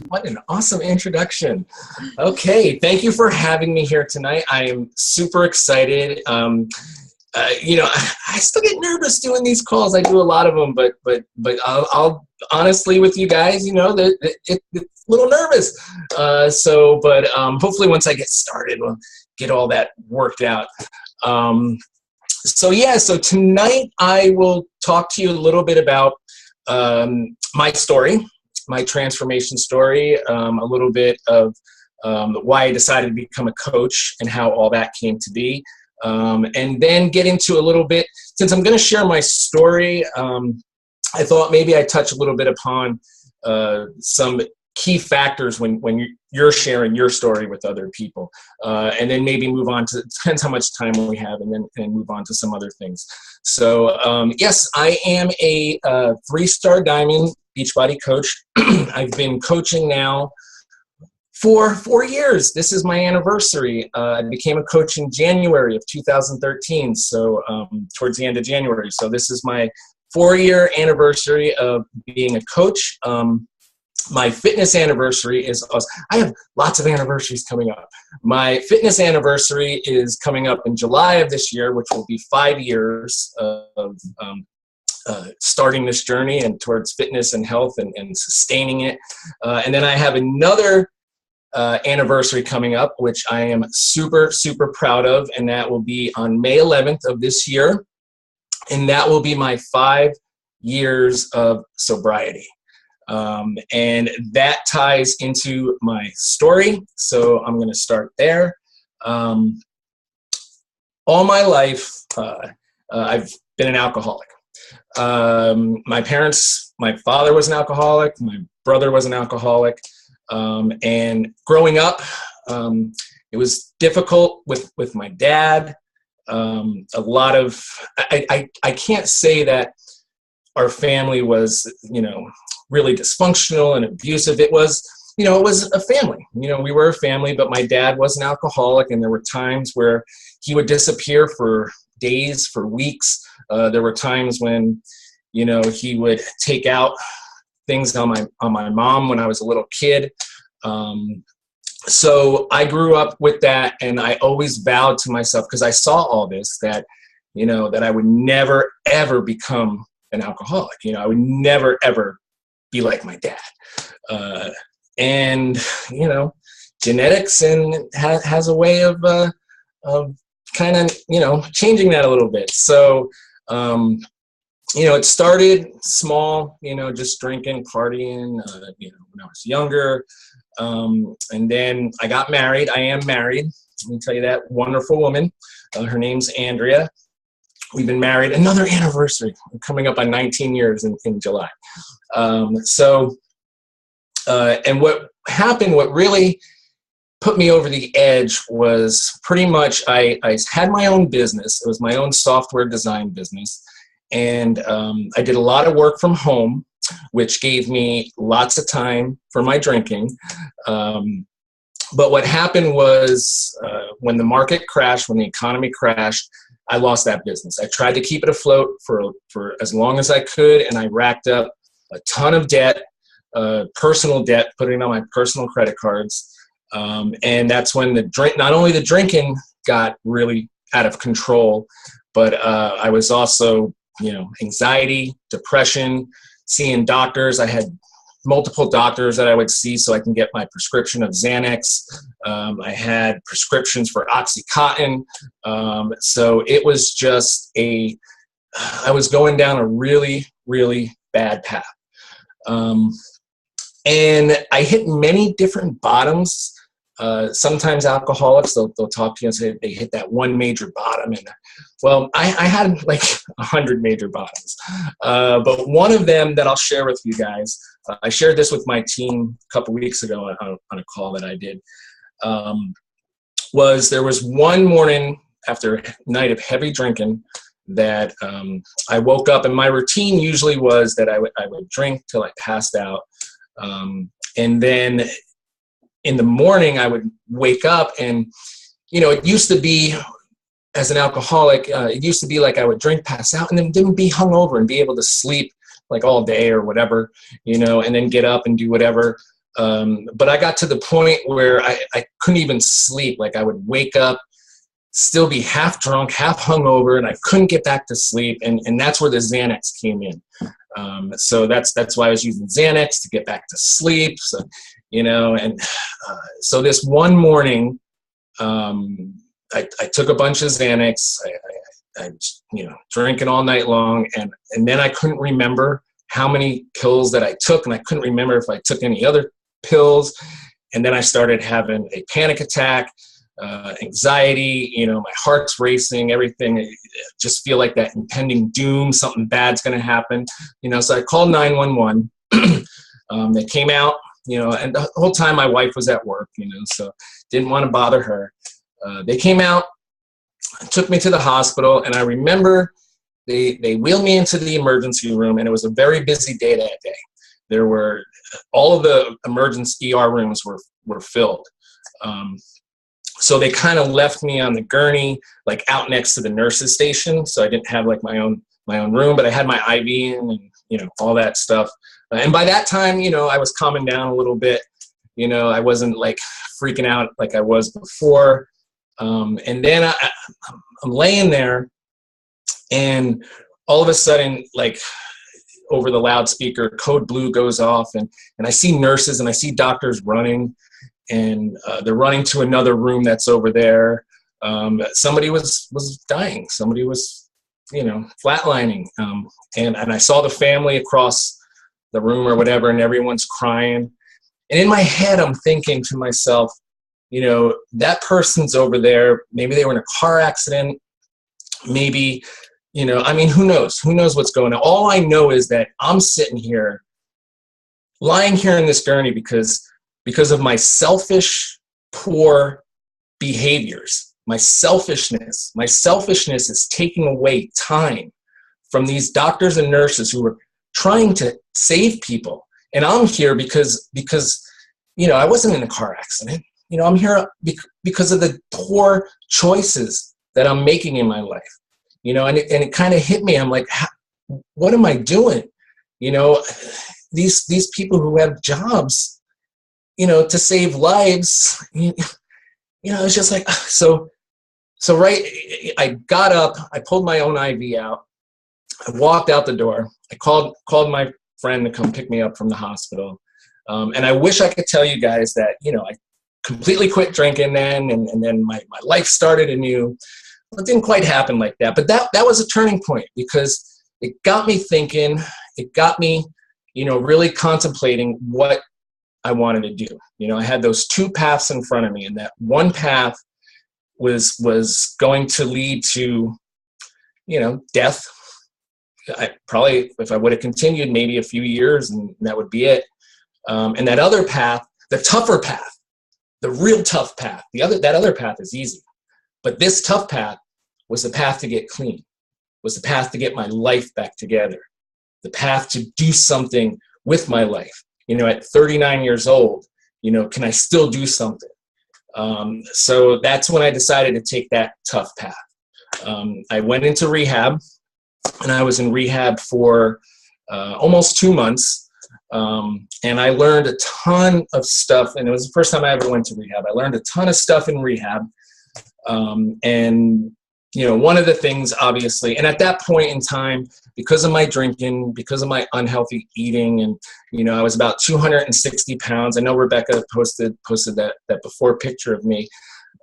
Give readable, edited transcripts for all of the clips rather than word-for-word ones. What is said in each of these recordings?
What an awesome introduction. Okay, thank you for having me here tonight. I am super excited. I still get nervous doing these calls. I do a lot of them, but I'll honestly with you guys, it's a little nervous. Hopefully once I get started, we'll get all that worked out. So tonight I will talk to you a little bit about my story, my transformation story, a little bit of why I decided to become a coach and how all that came to be. And then get into a little bit, since I'm going to share my story, I thought maybe I'd touch a little bit upon some key factors when you're sharing your story with other people. And then maybe move on to, depends how much time we have, and then move on to some other things. So yes, I am a 3-star diamond Beachbody coach. I've been coaching now for 4 years. This is my anniversary. I became a coach in January of 2013, so towards the end of January. So this is my 4-year anniversary of being a coach. My fitness anniversary is, I have lots of anniversaries coming up. My fitness anniversary is coming up in July of this year, which will be 5 years of starting this journey and towards fitness and health and sustaining it. And then I have another anniversary coming up, which I am super, super proud of, and that will be on May 11th of this year, and that will be my 5 years of sobriety. And that ties into my story, so I'm going to start there. All my life, I've been an alcoholic. My father was an alcoholic, my brother was an alcoholic. And growing up, it was difficult with my dad. A lot of, I can't say that our family was, really dysfunctional and abusive. It was, it was a family. We were a family, but my dad was an alcoholic, and there were times where he would disappear for days, for weeks. There were times when, he would take out things on my mom when I was a little kid. So I grew up with that, and I always vowed to myself, because I saw all this, that, that I would never, ever become an alcoholic. I would never, ever be like my dad. And, genetics and has a way of kind of, changing that a little bit. So, it started small, just drinking, partying, when I was younger. And then I got married. I am married. Let me tell you that. Wonderful woman. Her name's Andrea. We've been married. Another anniversary. Coming up on 19 years in July. And what happened, what really put me over the edge was pretty much I had my own business. It was my own software design business. And I did a lot of work from home, which gave me lots of time for my drinking. But what happened was when the market crashed, when the economy crashed, I lost that business. I tried to keep it afloat for as long as I could, and I racked up a ton of debt, personal debt, putting on my personal credit cards. And that's when not only the drinking got really out of control, but I was also, anxiety, depression, seeing doctors. I had multiple doctors that I would see so I can get my prescription of Xanax. I had prescriptions for Oxycontin. So it was just I was going down a really, really bad path. And I hit many different bottoms. Sometimes alcoholics, they'll talk to you and say they hit that one major bottom. And well, I had like 100 major bottoms. But one of them that I'll share with you guys, I shared this with my team a couple weeks ago on a call that I did, was there was one morning after a night of heavy drinking that I woke up, and my routine usually was that I would drink till I passed out. And then in the morning I would wake up, and, it used to be, as an alcoholic, it used to be like I would drink, pass out, and then be hungover and be able to sleep like all day or whatever, and then get up and do whatever. But I got to the point where I couldn't even sleep. Like I would wake up, still be half drunk, half hungover, and I couldn't get back to sleep. And that's where the Xanax came in. So that's why I was using Xanax to get back to sleep. So, so this one morning, I took a bunch of Xanax. I drinking all night long, and then I couldn't remember how many pills that I took, and I couldn't remember if I took any other pills. And then I started having a panic attack, anxiety, my heart's racing, everything. I just feel like that impending doom, something bad's going to happen. So I called 911. They came out, and the whole time my wife was at work, so didn't want to bother her. They came out, took me to the hospital, and I remember they wheeled me into the emergency room, and it was a very busy day that day. There were all of the emergency ER rooms were filled. So they kind of left me on the gurney, like out next to the nurses station. So I didn't have like my own room, but I had my IV in and all that stuff. And by that time, I was calming down a little bit. I wasn't like freaking out like I was before. And then I'm laying there, and all of a sudden, like over the loudspeaker, code blue goes off, and I see nurses and I see doctors running, and they're running to another room that's over there. Somebody was dying. Somebody was, flatlining. And I saw the family across the room or whatever, and everyone's crying. And in my head, I'm thinking to myself, that person's over there. Maybe they were in a car accident. Maybe, who knows? Who knows what's going on? All I know is that I'm sitting here, lying here in this gurney because of my selfish, poor behaviors, my selfishness. My selfishness is taking away time from these doctors and nurses who were trying to save people. And I'm here because I wasn't in a car accident. I'm here because of the poor choices that I'm making in my life. And it kind of hit me. I'm like, what am I doing? These people who have jobs, to save lives, it's just like, so right. I got up, I pulled my own IV out. I walked out the door. I called my friend to come pick me up from the hospital. And I wish I could tell you guys that, I completely quit drinking then, and then my life started anew. It didn't quite happen like that, but that was a turning point, because it got me thinking. It got me, really contemplating what I wanted to do. I had those two paths in front of me, and that one path was going to lead to, death. I probably, if I would have continued, maybe a few years, and that would be it. And that other path, the tougher path, the real tough path, that other path is easy. But this tough path was the path to get clean, was the path to get my life back together, the path to do something with my life. At 39 years old, can I still do something? So that's when I decided to take that tough path. I went into rehab, and I was in rehab for almost 2 months. And I learned a ton of stuff, and it was the first time I ever went to rehab. I learned a ton of stuff in rehab. And, one of the things, obviously, and at that point in time, because of my drinking, because of my unhealthy eating, and, I was about 260 pounds. I know Rebecca posted that before picture of me,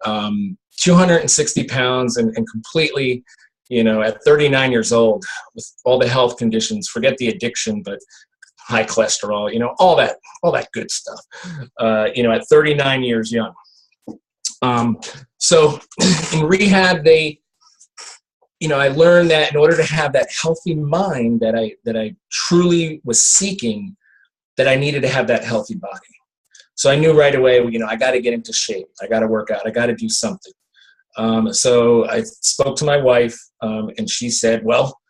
260 pounds and completely, at 39 years old, with all the health conditions, forget the addiction, but high cholesterol, all that good stuff, at 39 years young. So in rehab, I learned that in order to have that healthy mind that I truly was seeking, that I needed to have that healthy body. So I knew right away, I got to get into shape. I got to work out. I got to do something. So I spoke to my wife, and she said, well,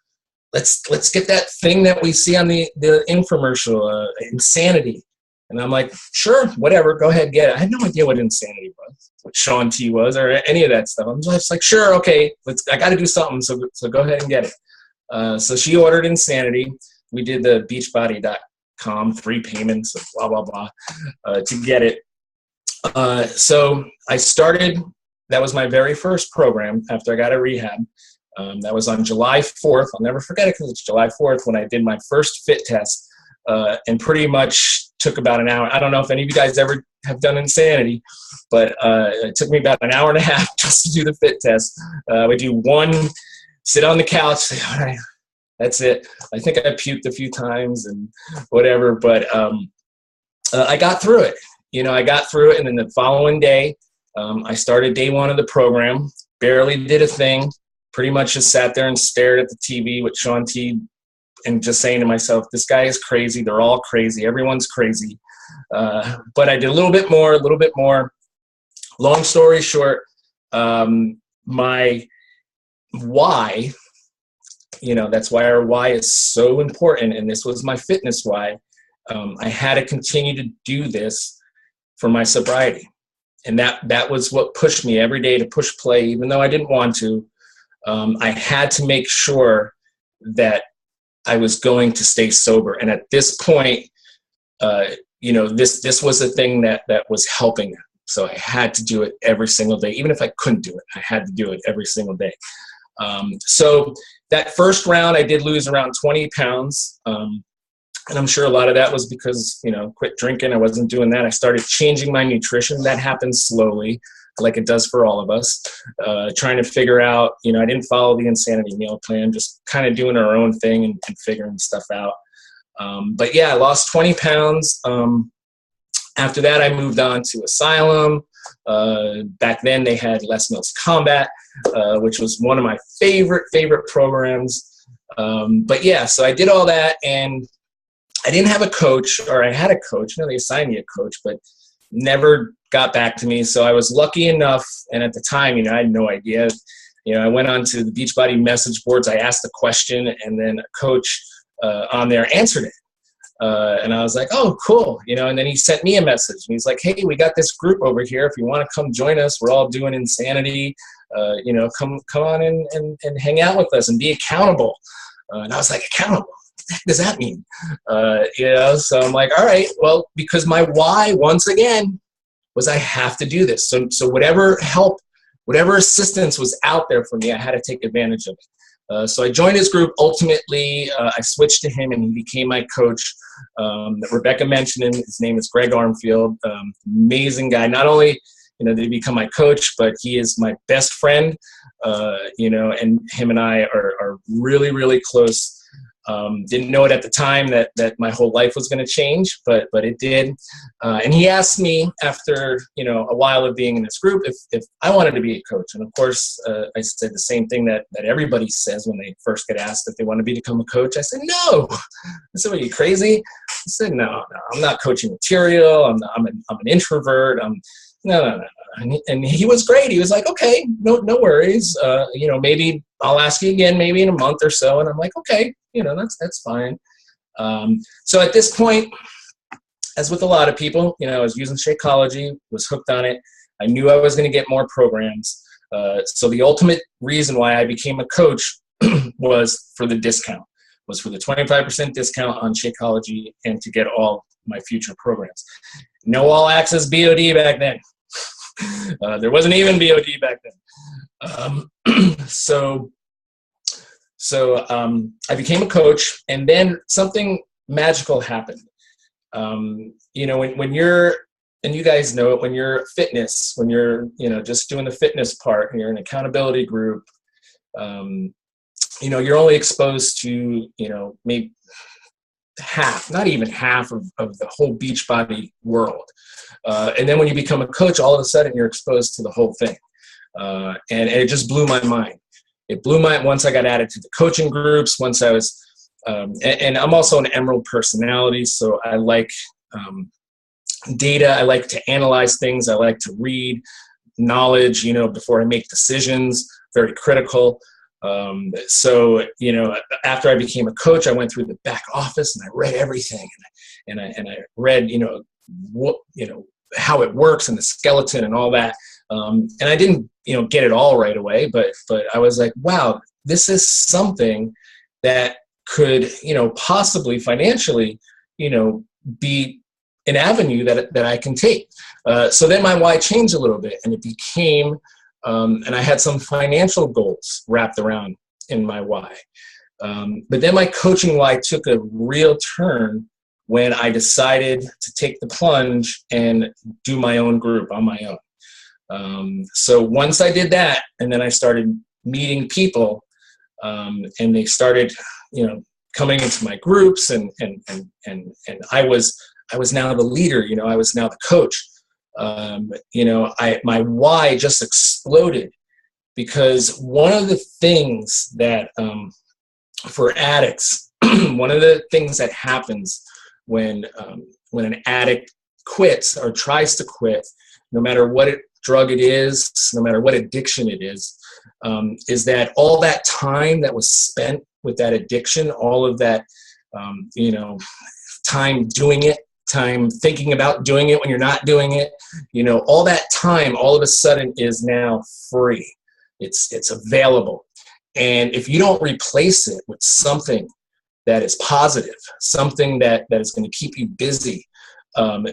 let's get that thing that we see on the infomercial, Insanity. And I'm like, sure, whatever, go ahead, get it. I had no idea what Insanity was, what Shaun T was, or any of that stuff. I'm just like, sure, okay, I got to do something, so go ahead and get it. So she ordered Insanity. We did the Beachbody.com 3 payments, blah, blah, blah, to get it. So I started, that was my very first program after I got out of rehab. That was on July 4th. I'll never forget it because it's July 4th when I did my first fit test, and pretty much took about an hour. I don't know if any of you guys ever have done Insanity, but it took me about an hour and a half just to do the fit test. We do one, sit on the couch, say, all right, that's it. I think I puked a few times and whatever, but I got through it. I got through it, and then the following day, I started day 1 of the program, barely did a thing, pretty much just sat there and stared at the TV with Sean T and just saying to myself, this guy is crazy. They're all crazy. Everyone's crazy. But I did a little bit more. Long story short, my why, that's why our why is so important. And this was my fitness why. I had to continue to do this for my sobriety. And that was what pushed me every day to push play, even though I didn't want to. I had to make sure that I was going to stay sober. And at this point, this was a thing that was helping. So I had to do it every single day. Even if I couldn't do it, I had to do it every single day. So that first round, I did lose around 20 pounds. And I'm sure a lot of that was because, quit drinking. I wasn't doing that. I started changing my nutrition. That happened slowly, like it does for all of us. Trying to figure out, I didn't follow the Insanity meal plan, just kind of doing our own thing and figuring stuff out. But yeah, I lost 20 pounds. After that, I moved on to Asylum. Back then they had Les Mills Combat, which was one of my favorite programs. But yeah, so I did all that, and I didn't have a coach, or I had a coach. They assigned me a coach, but never got back to me. So I was lucky enough, and at the time, I had no idea. I went onto the Beachbody message boards. I asked a question, and then a coach on there answered it. And I was like, oh, cool. And then he sent me a message, and he's like, hey, we got this group over here. If you want to come join us, we're all doing Insanity. Come on in and hang out with us and be accountable. And I was like, accountable? What the heck does that mean? So I'm like, all right, well, because my why, once again, was I have to do this. So whatever help, whatever assistance was out there for me, I had to take advantage of it. So I joined his group. Ultimately, I switched to him, and he became my coach. Rebecca mentioned him. His name is Greg Armfield. Amazing guy. Not only did he become my coach, but he is my best friend. And him and I are really, really close. Didn't know it at the time that my whole life was going to change, but it did. And he asked me after, a while of being in this group if I wanted to be a coach. And of course, I said the same thing that everybody says when they first get asked if they want to become a coach. I said, no. I said, are you crazy? I said, no, I'm not coaching material. I'm an introvert. No. And he was great. He was like, okay, no worries. Maybe I'll ask you again, maybe in a month or so. And I'm like, okay, that's fine. So at this point, as with a lot of people, I was using Shakeology, was hooked on it. I knew I was going to get more programs. So the ultimate reason why I became a coach was for the discount, was for the 25% discount on Shakeology and to get all my future programs. No all access BOD back then. There wasn't even BOD back then. So I became a coach, and then something magical happened. When you're, and you guys know it, when you're fitness, when you're, just doing the fitness part, and you're in an accountability group, you're only exposed to, maybe half, not even half of the whole Beachbody world. And then when you become a coach, all of a sudden you're exposed to the whole thing. And it just blew my mind. It blew my, once I got added to the coaching groups, once I was, and I'm also an Emerald personality. So I like data. I like to analyze things. I like to read knowledge, before I make decisions, very critical. So, after I became a coach, I went through the back office and I read everything, and I read, what, how it works and the skeleton and all that. And I didn't, get it all right away, but I was like, wow, this is something that could, possibly financially, be an avenue that I can take. So then my why changed a little bit, and it became, and I had some financial goals wrapped around in my why. But then my coaching why took a real turn when I decided to take the plunge and do my own group on my own. So once I did that, and then I started meeting people, and they started, coming into my groups, and I was now the leader. I was now the coach. My why just exploded, because one of the things that for addicts, one of the things that happens when an addict quits or tries to quit, no matter what drug it is, no matter what addiction it is that all that time that was spent with that addiction, all of that, time doing it, time thinking about doing it when you're not doing it, all that time all of a sudden is now free. It's available. And if you don't replace it with something that is positive, something that is going to keep you busy,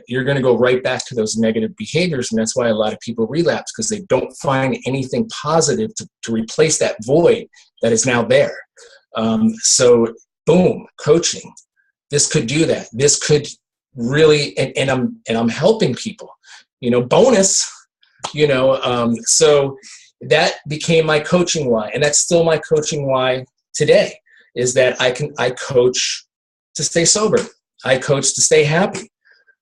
you're going to go right back to those negative behaviors. And that's why a lot of people relapse, because they don't find anything positive to replace that void that is now there. So boom, coaching. This could do that. This could really, and I'm helping people, bonus, so that became my coaching why. And that's still my coaching why today, is that I coach to stay sober. I coach to stay happy.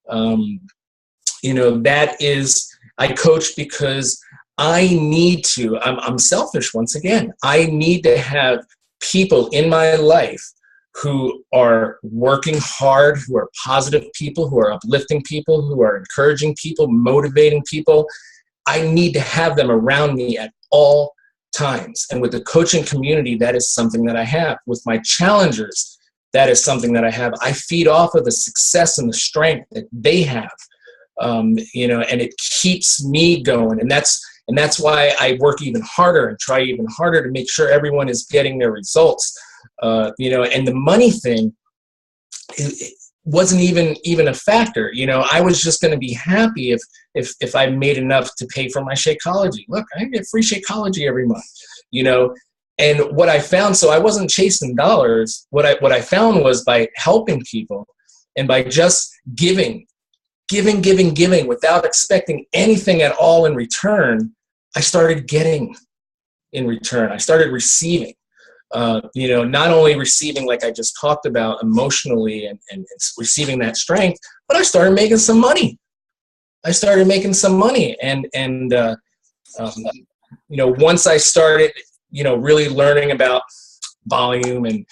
That is, I coach because I need to, I'm selfish once again. I need to have people in my life who are working hard, who are positive people, who are uplifting people, who are encouraging people, motivating people. I need to have them around me at all times. And with the coaching community, that is something that I have. With my challengers, that is something that I have. I feed off of the success and the strength that they have, and it keeps me going. And that's why I work even harder and try even harder to make sure everyone is getting their results. And the money thing, it wasn't even a factor. I was just going to be happy if I made enough to pay for my Shakeology. Look, I get free Shakeology every month, And what I found, so I wasn't chasing dollars. What I found was by helping people and by just giving without expecting anything at all in return, I started getting in return. I started receiving. Not only receiving, like I just talked about, emotionally and receiving that strength, but I started making some money. And once I started, really learning about volume and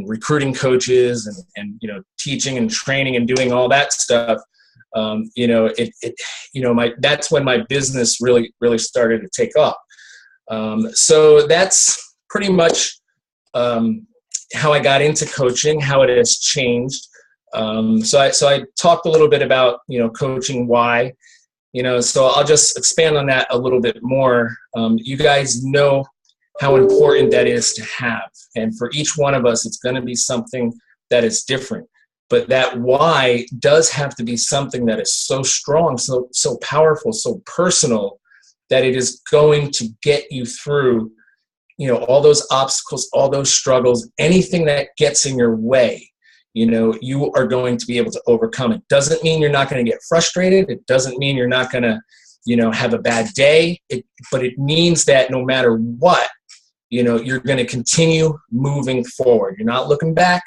recruiting coaches and teaching and training and doing all that stuff, that's when my business really started to take off. So that's pretty much how I got into coaching, how it has changed. So I talked a little bit about, coaching why, so I'll just expand on that a little bit more. You guys know how important that is to have. And for each one of us, it's going to be something that is different. But that why does have to be something that is so strong, so powerful, so personal, that it is going to get you through all those obstacles, all those struggles, anything that gets in your way, you are going to be able to overcome it. Doesn't mean you're not going to get frustrated. It doesn't mean you're not going to, have a bad day. But it means that no matter what, you're going to continue moving forward. You're not looking back.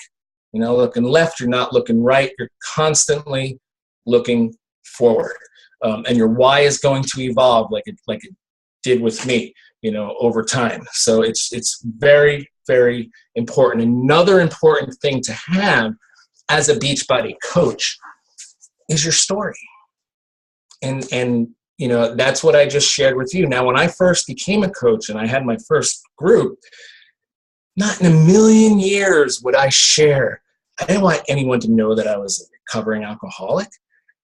You're not looking left. You're not looking right. You're constantly looking forward. And your why is going to evolve like it did with me, over time. So it's very, very important. Another important thing to have as a Beachbody coach is your story. And that's what I just shared with you. Now, when I first became a coach and I had my first group, not in a million years would I share. I didn't want anyone to know that I was a recovering alcoholic.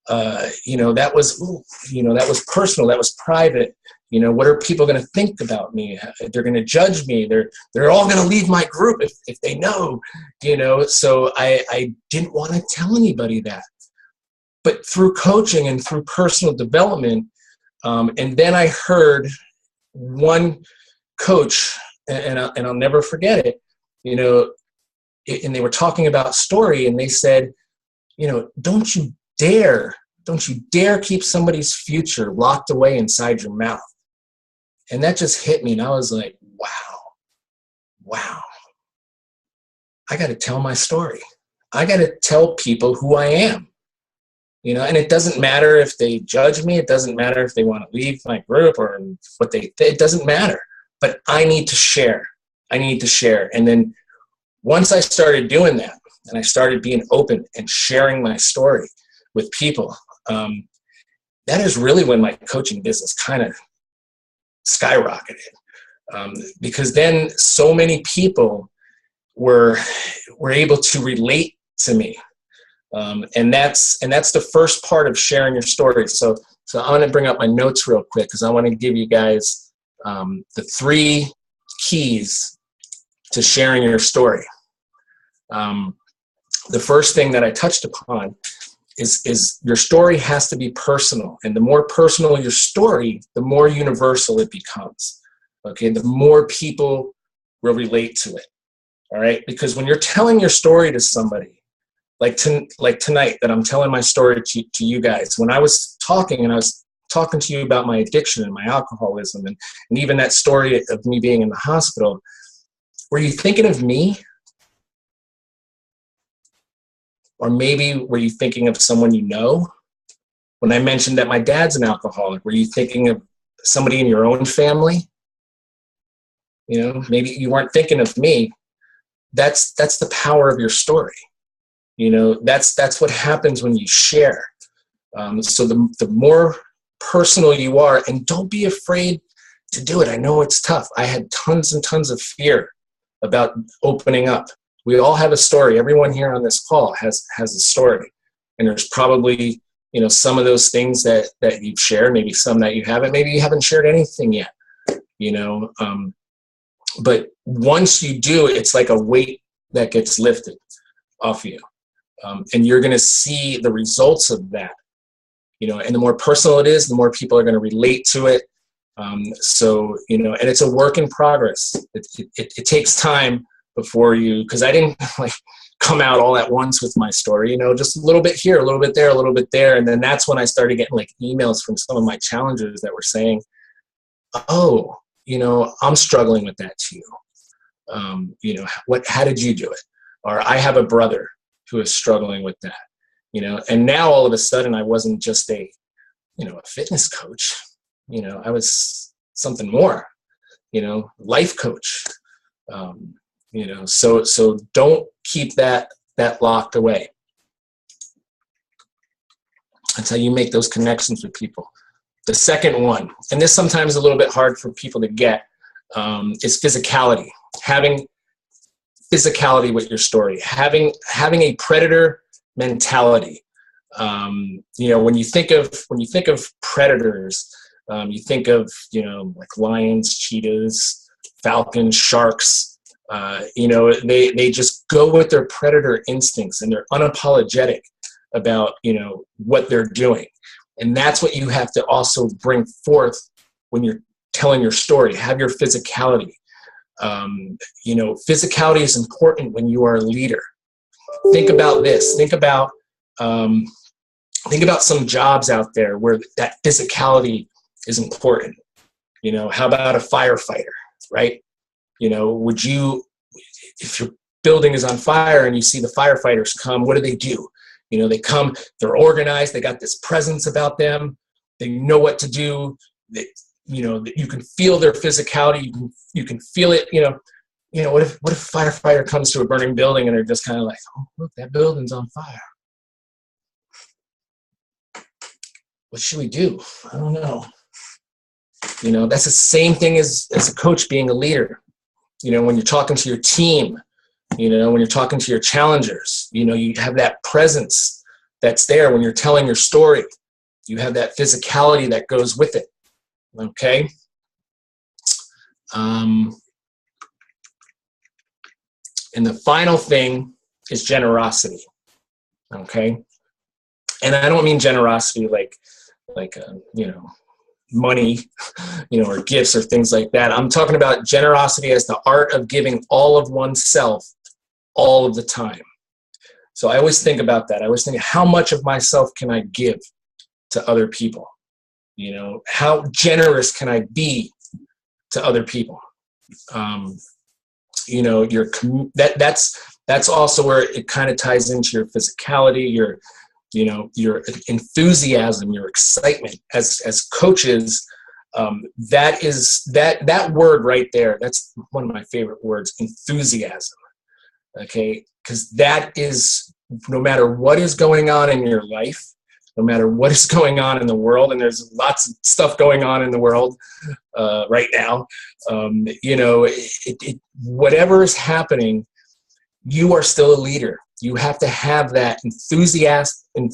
that was, that was personal, that was private. What are people going to think about me? They're going to judge me. They're all going to leave my group if they know, so I didn't want to tell anybody that. But through coaching and through personal development, and then I heard one coach, and I'll never forget it, and they were talking about story, and they said, don't you dare keep somebody's future locked away inside your mouth. And that just hit me, and I was like, wow, I got to tell my story. I got to tell people who I am. And it doesn't matter if they judge me. It doesn't matter if they want to leave my group or what it doesn't matter. But I need to share. And then once I started doing that, and I started being open and sharing my story with people, that is really when my coaching business kind of skyrocketed. Because then so many people were able to relate to me. And that's the first part of sharing your story. So I want to bring up my notes real quick, because I want to give you guys the 3 keys to sharing your story. The first thing that I touched upon is your story has to be personal. And the more personal your story, the more universal it becomes. Okay, the more people will relate to it. All right, because when you're telling your story to somebody, like tonight that I'm telling my story to you guys, when I was talking to you about my addiction and my alcoholism and even that story of me being in the hospital, were you thinking of me? Or maybe were you thinking of someone you know? When I mentioned that my dad's an alcoholic, were you thinking of somebody in your own family? Maybe you weren't thinking of me. That's the power of your story. That's what happens when you share. So the more personal you are, and don't be afraid to do it. I know it's tough. I had tons and tons of fear about opening up. We all have a story. Everyone here on this call has a story. And there's probably, some of those things that you've shared, maybe some that you haven't. Maybe you haven't shared anything yet, but once you do, it's like a weight that gets lifted off you. And you're going to see the results of that, and the more personal it is, the more people are going to relate to it. And it's a work in progress. It takes time before because I didn't come out all at once with my story, just a little bit here, a little bit there, a little bit there. And then that's when I started getting emails from some of my challengers that were saying, oh, I'm struggling with that too. How did you do it? Or I have a brother who is struggling with that, and now all of a sudden I wasn't just a fitness coach, I was something more, life coach, so don't keep that locked away. That's how you make those connections with people. The second one, and this sometimes is a little bit hard for people to get, is physicality. Having physicality with your story, having a predator mentality. When you think of predators, you think of lions, cheetahs, falcons, sharks. They just go with their predator instincts, and they're unapologetic about what they're doing. And that's what you have to also bring forth when you're telling your story. Have your physicality. Physicality is important when you are a leader. Think about this. Think about some jobs out there where that physicality is important. How about a firefighter, right? Would you, if your building is on fire and you see the firefighters come, what do? They come, they're organized, they got this presence about them, they know what to do, you can feel their physicality, you can feel it, what if a firefighter comes to a burning building and they're just kind of like, oh, look, that building's on fire. What should we do? I don't know. That's the same thing as a coach being a leader. When you're talking to your team, when you're talking to your challengers, you have that presence that's there when you're telling your story. You have that physicality that goes with it. Okay. And the final thing is generosity. Okay. And I don't mean generosity like money, or gifts or things like that. I'm talking about generosity as the art of giving all of oneself all of the time. So I always think about that. I always think, how much of myself can I give to other people? How generous can I be to other people? That's also where it kind of ties into your physicality, your enthusiasm, your excitement as coaches. That word right there, that's one of my favorite words, enthusiasm. Okay, because that is, no matter what is going on in your life, no matter what is going on in the world, and there's lots of stuff going on in the world right now, whatever is happening, you are still a leader. You have to have that enthusiasm, and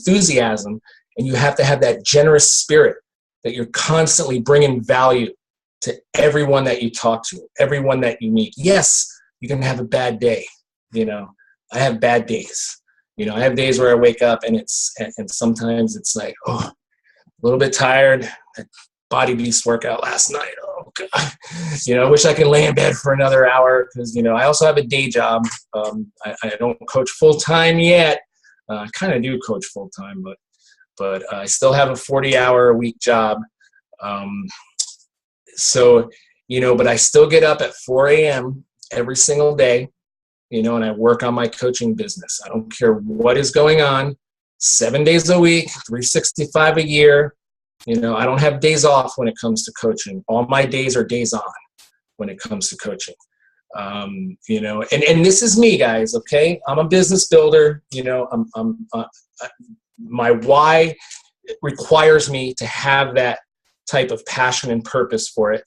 you have to have that generous spirit that you're constantly bringing value to everyone that you talk to, everyone that you meet. Yes, you can have a bad day. I have bad days. I have days where I wake up and sometimes it's like, oh, a little bit tired. Body beast workout last night. Oh God. I wish I could lay in bed for another hour because, I also have a day job. I don't coach full time yet. I kind of do coach full time, but I still have a 40-hour-a-week job. But I still get up at 4 a.m. every single day, and I work on my coaching business. I don't care what is going on, 7 days a week, 365 a year. I don't have days off when it comes to coaching. All my days are days on when it comes to coaching. And this is me, guys. Okay. I'm a business builder. My why requires me to have that type of passion and purpose for it.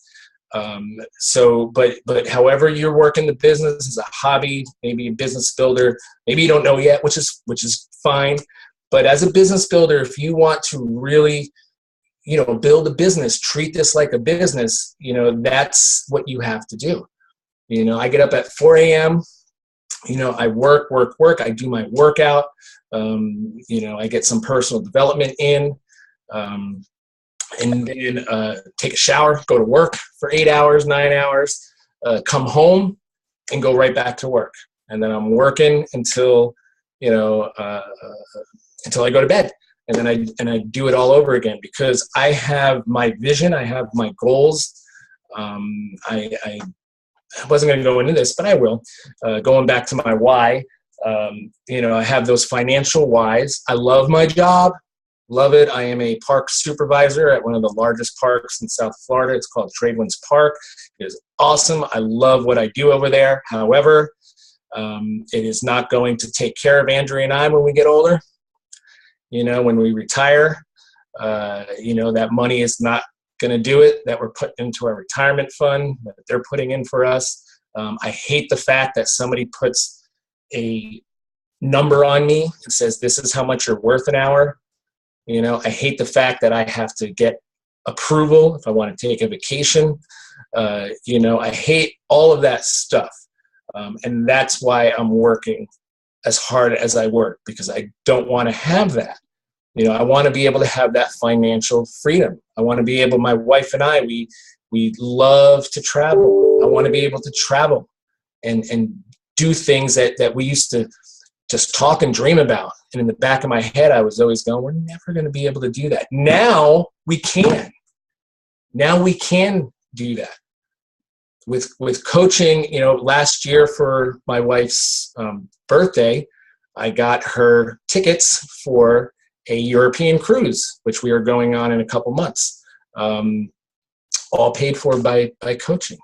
But however you're working the business as a hobby, maybe a business builder, maybe you don't know yet, which is fine. But as a business builder, if you want to really, build a business, treat this like a business, that's what you have to do. I get up at 4 a.m., I work. I do my workout. I get some personal development in. And then take a shower, go to work for 8 hours, 9 hours, come home and go right back to work. And then I'm working until I go to bed. And then I do it all over again because I have my vision. I have my goals. I wasn't going to go into this, but I will. Going back to my why, I have those financial whys. I love my job. Love it. I am a park supervisor at one of the largest parks in South Florida. It's called Tradewinds Park. It is awesome. I love what I do over there. However, it is not going to take care of Andrea and I when we get older. When we retire, that money is not going to do it, that we're putting into our retirement fund, that they're putting in for us. I hate the fact that somebody puts a number on me and says, this is how much you're worth an hour. I hate the fact that I have to get approval if I want to take a vacation. I hate all of that stuff. And that's why I'm working as hard as I work, because I don't want to have that. I want to be able to have that financial freedom. I want to be able, my wife and I, we love to travel. I want to be able to travel and do things that we used to just talk and dream about. And in the back of my head, I was always going, we're never going to be able to do that. Now we can. Now we can do that. With coaching, last year for my wife's birthday, I got her tickets for a European cruise, which we are going on in a couple months, all paid for by coaching.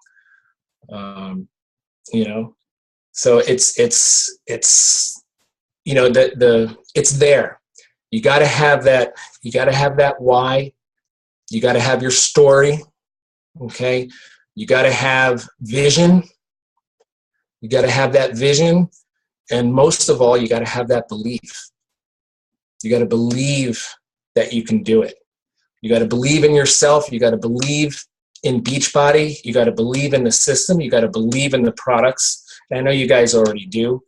So it's it's there. You got to have that. You got to have that why. You got to have your story. Okay. You got to have vision. You got to have that vision. And most of all, you got to have that belief. You got to believe that you can do it. You got to believe in yourself. You got to believe in Beachbody. You got to believe in the system. You got to believe in the products. And I know you guys already do,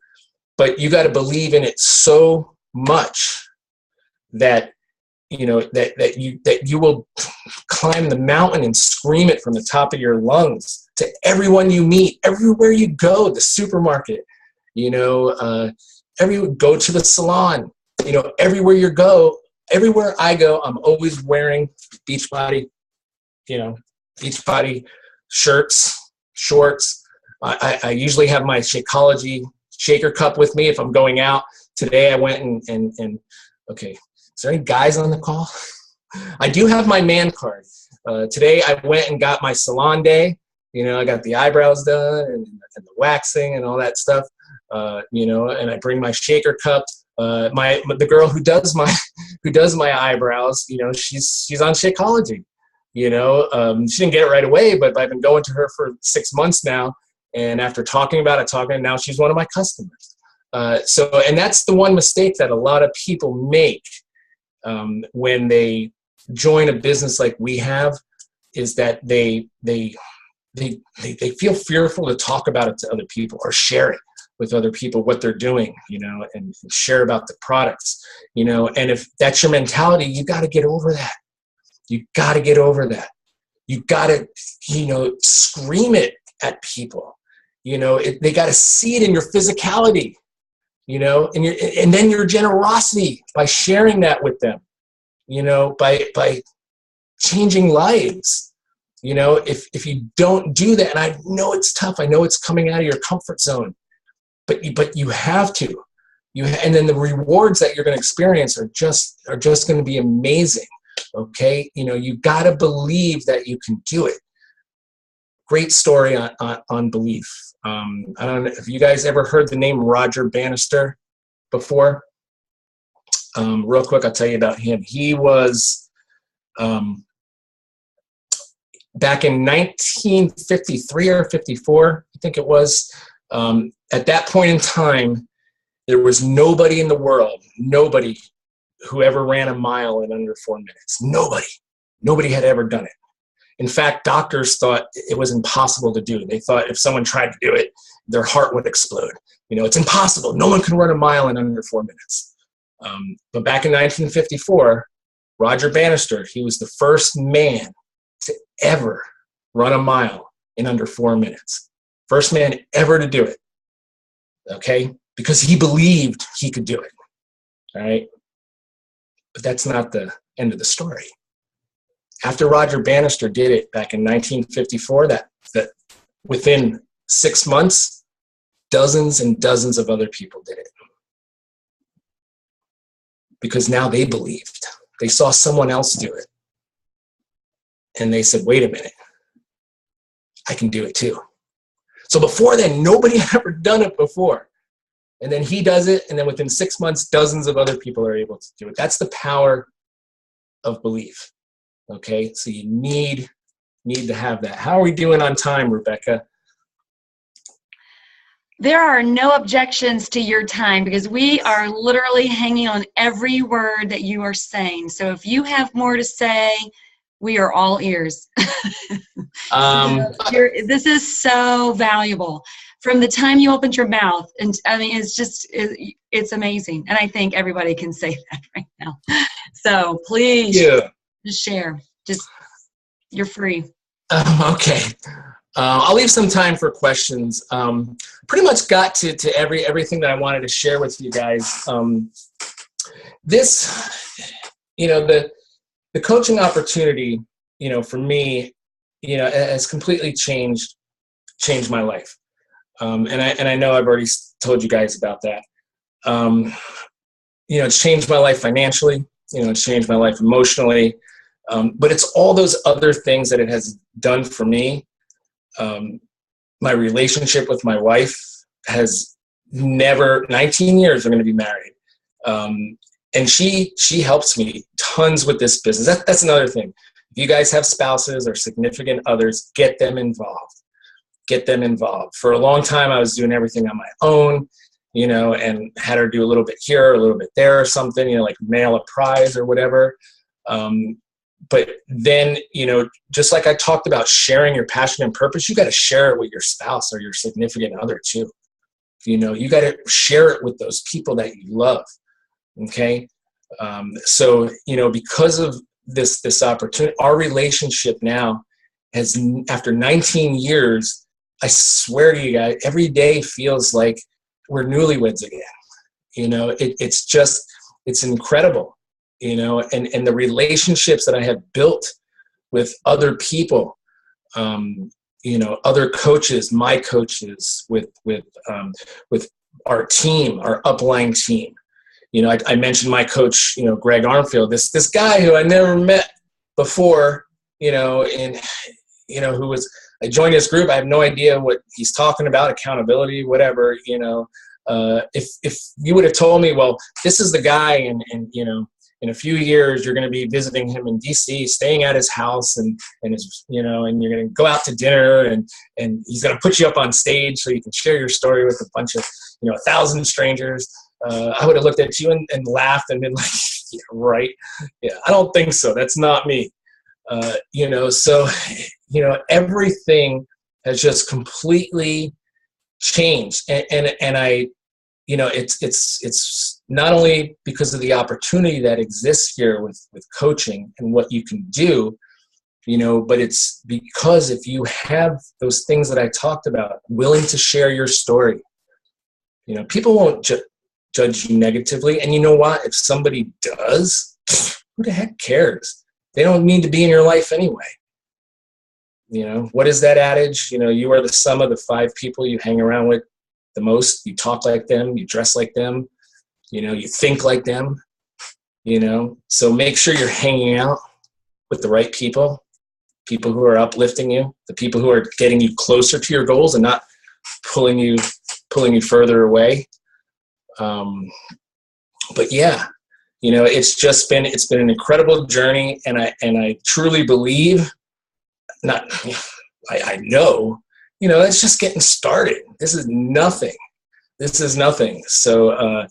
but you got to believe in it so much that that you will climb the mountain and scream it from the top of your lungs to everyone you meet, everywhere you go, the supermarket, go to the salon, everywhere I go, I'm always wearing Beachbody, Beachbody shirts, shorts. I usually have my Shakeology shaker cup with me if I'm going out. Today I went and okay, is there any guys on the call? I do have my man card. Today I went and got my salon day. I got the eyebrows done and the waxing and all that stuff. And I bring my shaker cup. The girl who does my eyebrows, she's on Shakeology. She didn't get it right away, but I've been going to her for 6 months now. And after talking about it, now she's one of my customers. And that's the one mistake that a lot of people make when they join a business like we have, is that they feel fearful to talk about it to other people or share it with other people, what they're doing, and share about the products, and if that's your mentality, you got to get over that. You got to get over that. You got to, scream it at people. They got to see it in your physicality, and then your generosity by sharing that with them, by changing lives. If you don't do that, and I know it's tough, I know it's coming out of your comfort zone, but you have to. And then the rewards that you're going to experience are just going to be amazing. Okay, you got to believe that you can do it. Great story on belief. I don't know if you guys ever heard the name Roger Bannister before. Real quick, I'll tell you about him. He was back in 1953 or 54, I think it was. At that point in time, there was nobody in the world, nobody who ever ran a mile in under 4 minutes. Nobody had ever done it. In fact, doctors thought it was impossible to do. They thought if someone tried to do it, their heart would explode. It's impossible. No one can run a mile in under 4 minutes. But back in 1954, Roger Bannister, he was the first man to ever run a mile in under 4 minutes. First man ever to do it. Okay? Because he believed he could do it. All right? But that's not the end of the story. After Roger Bannister did it back in 1954, that within 6 months, dozens and dozens of other people did it. Because now they believed. They saw someone else do it. And they said, wait a minute, I can do it too. So before then, nobody had ever done it before. And then he does it, and then within 6 months, dozens of other people are able to do it. That's the power of belief. Okay, so you need to have that. How are we doing on time, Rebecca? There are no objections to your time because we are literally hanging on every word that you are saying. So if you have more to say, we are all ears. This is so valuable. From the time you opened your mouth, and I mean, it's amazing. And I think everybody can say that right now. So please just share. You're free. Okay. I'll leave some time for questions. Pretty much got to everything that I wanted to share with you guys. The coaching opportunity, for me, has completely changed my life. And I know I've already told you guys about that. It's changed my life financially. It's changed my life emotionally. But it's all those other things that it has done for me. My relationship with my wife has 19 years we're going to be married. And she helps me tons with this business. That's another thing. If you guys have spouses or significant others, get them involved. Get them involved. For a long time, I was doing everything on my own. you know, and had her do a little bit here, a little bit there or something, you know, like mail a prize or whatever. But then, you know, just like I talked about sharing your passion and purpose, you got to share it with your spouse or your significant other too. You know, you got to share it with those people that you love. Okay. So, you know, because of this opportunity, our relationship now has, after 19 years, I swear to you guys, every day feels like we're newlyweds again. You know, it's incredible, you know, and the relationships that I have built with other people, you know, other coaches, my coaches, with our team, our upline team. You know, I mentioned my coach, you know, Greg Armfield, this guy who I never met before, you know, and, you know, I joined his group. I have no idea what he's talking about, accountability, whatever, you know. If you would have told me, well, this is the guy, and you know, in a few years you're going to be visiting him in DC, staying at his house, and his, you know, and you're going to go out to dinner, and he's going to put you up on stage so you can share your story with a bunch of, you know, 1,000 strangers. I would have looked at you and laughed and been like, yeah, right. Yeah, I don't think so. That's not me. You know, so, you know, everything has just completely changed. And I, you know, it's not only because of the opportunity that exists here with coaching and what you can do, you know, but it's because if you have those things that I talked about, willing to share your story, you know, people won't judge you negatively. And you know what? If somebody does, who the heck cares? They don't need to be in your life anyway. You know, what is that adage? You know, you are the sum of the 5 people you hang around with the most. You talk like them, you dress like them, you know, you think like them, you know. So make sure you're hanging out with the right people who are uplifting you, the people who are getting you closer to your goals and not pulling you further away. But yeah, you know, it's been an incredible journey, and I truly believe, I know, you know, it's just getting started. This is nothing. So,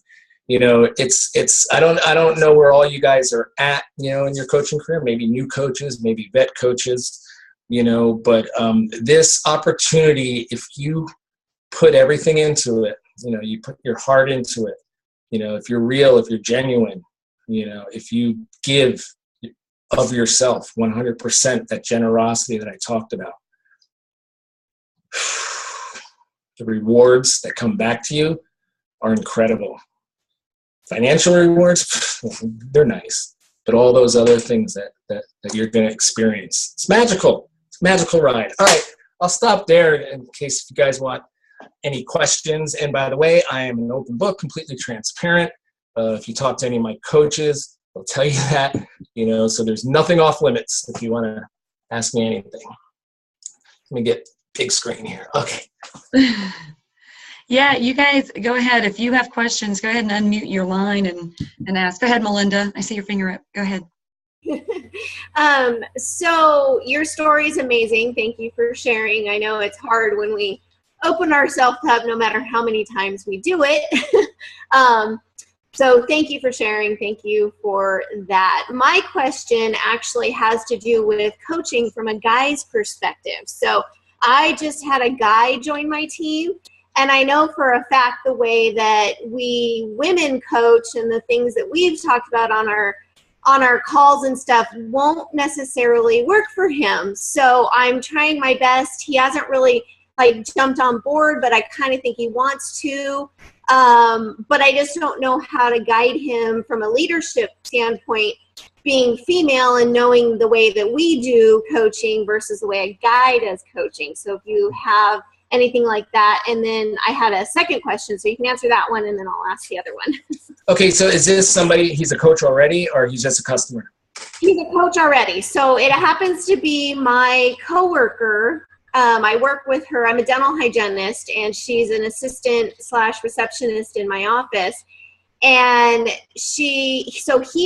you know, I don't know where all you guys are at, you know, in your coaching career, maybe new coaches, maybe vet coaches, you know, but this opportunity, if you put everything into it, you know, you put your heart into it, you know, if you're real, if you're genuine, you know, if you give of yourself 100%, that generosity that I talked about, the rewards that come back to you are incredible. Financial rewards, they're nice, but all those other things that you're going to experience, it's magical. It's a magical ride. All right, I'll stop there in case if you guys want any questions. And by the way, I am an open book, completely transparent. If you talk to any of my coaches, they'll tell you that, you know, so there's nothing off limits if you want to ask me anything. Let me get big screen here. Okay. Yeah, you guys go ahead. If you have questions, go ahead and unmute your line and ask. Go ahead, Melinda. I see your finger up. Go ahead. So your story is amazing. Thank you for sharing. I know it's hard when we open ourselves up, no matter how many times we do it. So thank you for sharing. Thank you for that. My question actually has to do with coaching from a guy's perspective. So I just had a guy join my team, and I know for a fact the way that we women coach and the things that we've talked about on our calls and stuff won't necessarily work for him. So I'm trying my best. He hasn't really jumped on board, but I kind of think he wants to. But I just don't know how to guide him from a leadership standpoint, being female and knowing the way that we do coaching versus the way a guy does coaching. So if you have anything like that. And then I had a second question, so you can answer that one and then I'll ask the other one. Okay, so is this somebody, he's a coach already or he's just a customer? He's a coach already. So it happens to be my coworker. I work with her. I'm a dental hygienist, and she's an assistant/receptionist in my office. And he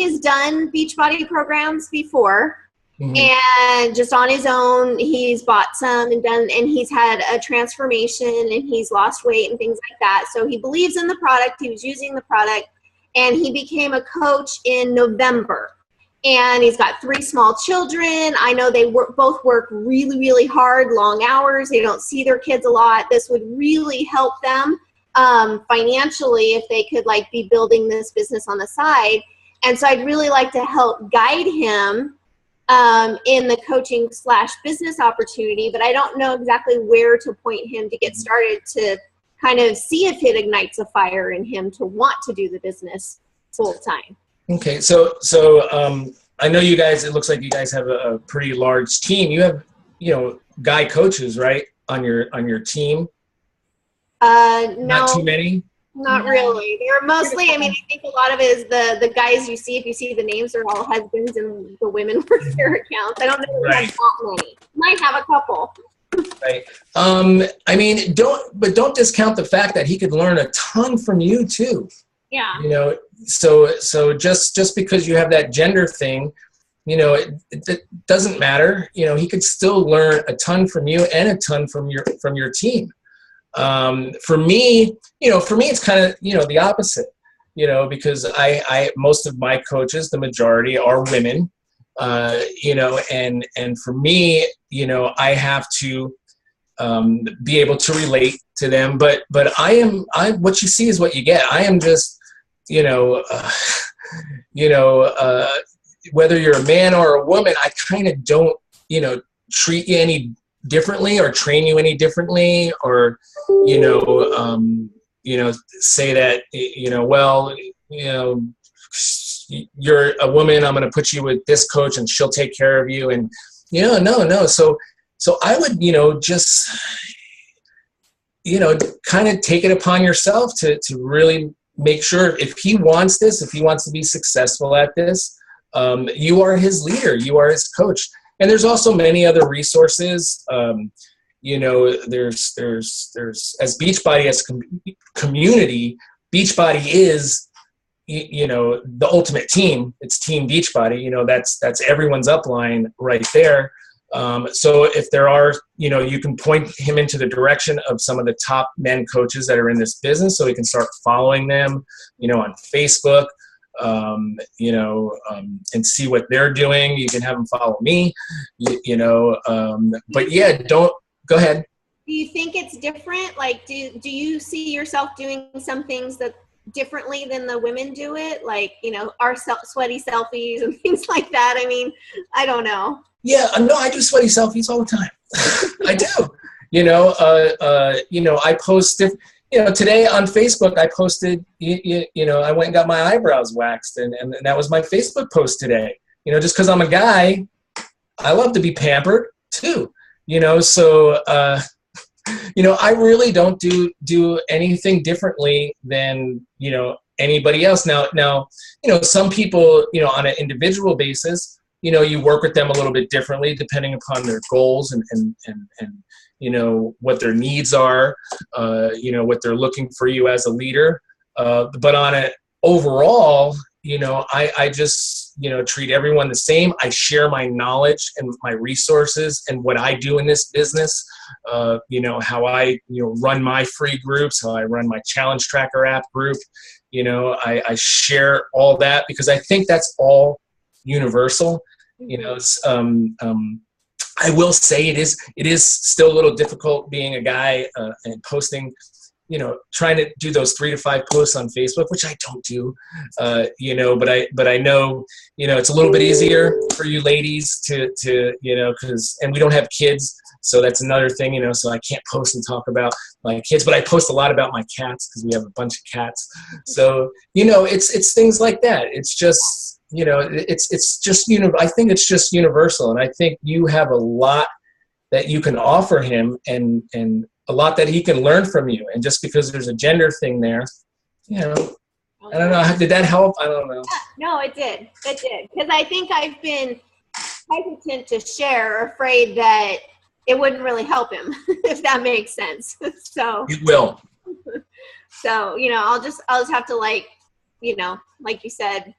has done Beachbody programs before. And just on his own, he's bought some and he's had a transformation and he's lost weight and things like that. So he believes in the product. He was using the product, and he became a coach in November. And he's got 3 small children. I know they both work really, really hard, long hours. They don't see their kids a lot. This would really help them financially if they could like be building this business on the side. And so I'd really like to help guide him in the coaching / business opportunity, but I don't know exactly where to point him to get started to kind of see if it ignites a fire in him to want to do the business full time. Okay, so I know you guys. It looks like you guys have a pretty large team. You have, guy coaches, right, on your team? No, not too many. Not really. They're mostly. I mean, I think a lot of it is the guys you see. If you see the names, are all husbands, and the women work their accounts. I don't know if we have that many. Might have a couple. Right. I mean, don't discount the fact that he could learn a ton from you too. Yeah. So just because you have that gender thing, it doesn't matter. He could still learn a ton from you and a ton from your team. For me, it's kind of, the opposite, because I most of my coaches, the majority are women, and for me, I have to be able to relate to them, but what you see is what you get. I am just, whether you're a man or a woman, I kind of don't, treat you any differently or train you any differently, or say that you're a woman, I'm going to put you with this coach and she'll take care of you, and no. So I would just kind of take it upon yourself to really make sure if he wants to be successful at this, you are his leader, you are his coach. And there's also many other resources. There's as Beachbody as community, Beachbody is, the ultimate team. It's Team Beachbody. That's everyone's upline right there. So if there are, you can point him into the direction of some of the top men coaches that are in this business, so he can start following them, on Facebook. And see what they're doing. You can have them follow me, but yeah, go ahead. Do you think it's different? Like, do you see yourself doing some things that differently than the women do it? Like, our sweaty selfies and things like that. I mean, I don't know. Yeah, no, I do sweaty selfies all the time. I do. I post today on Facebook, I posted, I went and got my eyebrows waxed, and that was my Facebook post today. Just because I'm a guy, I love to be pampered too. So I really don't do anything differently than anybody else. Now some people on an individual basis, you work with them a little bit differently depending upon their goals and what their needs are, what they're looking for you as a leader. But on an overall, I just, treat everyone the same. I share my knowledge and my resources and what I do in this business, how I, run my free groups, how I run my Challenge Tracker app group. I share all that because I think that's all universal. I will say it is still a little difficult being a guy and posting, trying to do those 3 to 5 posts on Facebook, which I don't do, but I know, it's a little bit easier for you ladies to and we don't have kids. So that's another thing, so I can't post and talk about my kids, but I post a lot about my cats because we have a bunch of cats. So, it's things like that. It's just, it's just, I think it's just universal. And I think you have a lot that you can offer him and a lot that he can learn from you. And just because there's a gender thing there, I don't know. Did that help? I don't know. No, it did. It did. Because I think I've been hesitant to share, afraid that it wouldn't really help him, if that makes sense. So it will. So, I'll just have to like you said,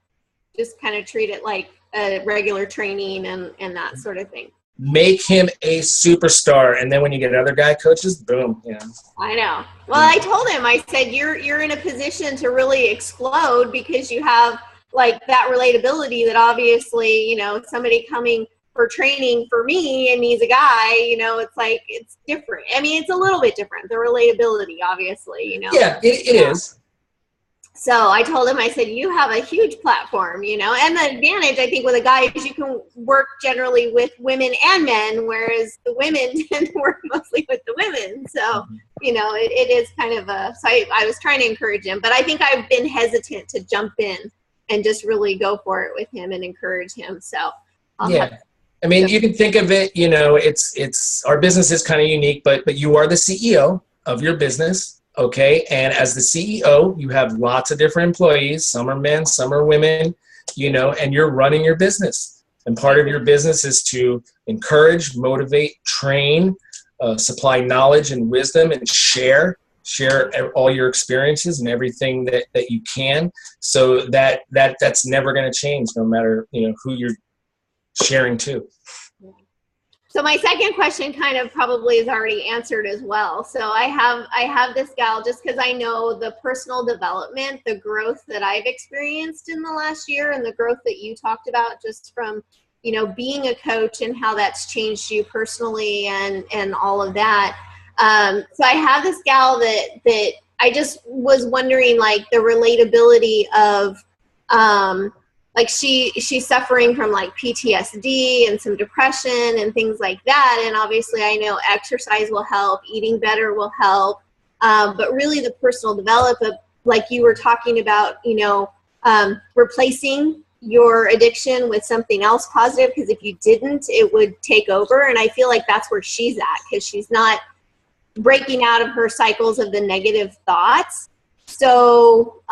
just kind of treat it like regular training and that sort of thing. Make him a superstar, and then when you get other guy coaches, boom, you know. I know. Well, I told him, I said, you're in a position to really explode because you have like that relatability that obviously, you know, somebody coming for training for me and he's a guy, you know, it's like, it's different. I mean, it's a little bit different, the relatability, obviously, you know. Yeah, it is. So I told him, I said, you have a huge platform, you know, and the advantage I think with a guy is you can work generally with women and men, whereas the women tend to work mostly with the women. So, you know, it is kind of so I was trying to encourage him, but I think I've been hesitant to jump in and just really go for it with him and encourage him. So, I mean, you can think of it, you know, it's our business is kind of unique, but you are the CEO of your business. Okay, and as the CEO, you have lots of different employees. Some are men, some are women, you know, and you're running your business. And part of your business is to encourage, motivate, train, supply knowledge and wisdom, and share all your experiences and everything that you can. So that's never going to change, no matter, you know, who you're sharing to. So my second question kind of probably is already answered as well. So I have this gal just because I know the personal development, the growth that I've experienced in the last year and the growth that you talked about just from, you know, being a coach and how that's changed you personally and all of that. So I have this gal that I just was wondering, like, the relatability of, like she's suffering from like PTSD and some depression and things like that. And obviously I know exercise will help, eating better will help. But really the personal development, like you were talking about, you know, replacing your addiction with something else positive, because if you didn't, it would take over. And I feel like that's where she's at, because she's not breaking out of her cycles of the negative thoughts. So,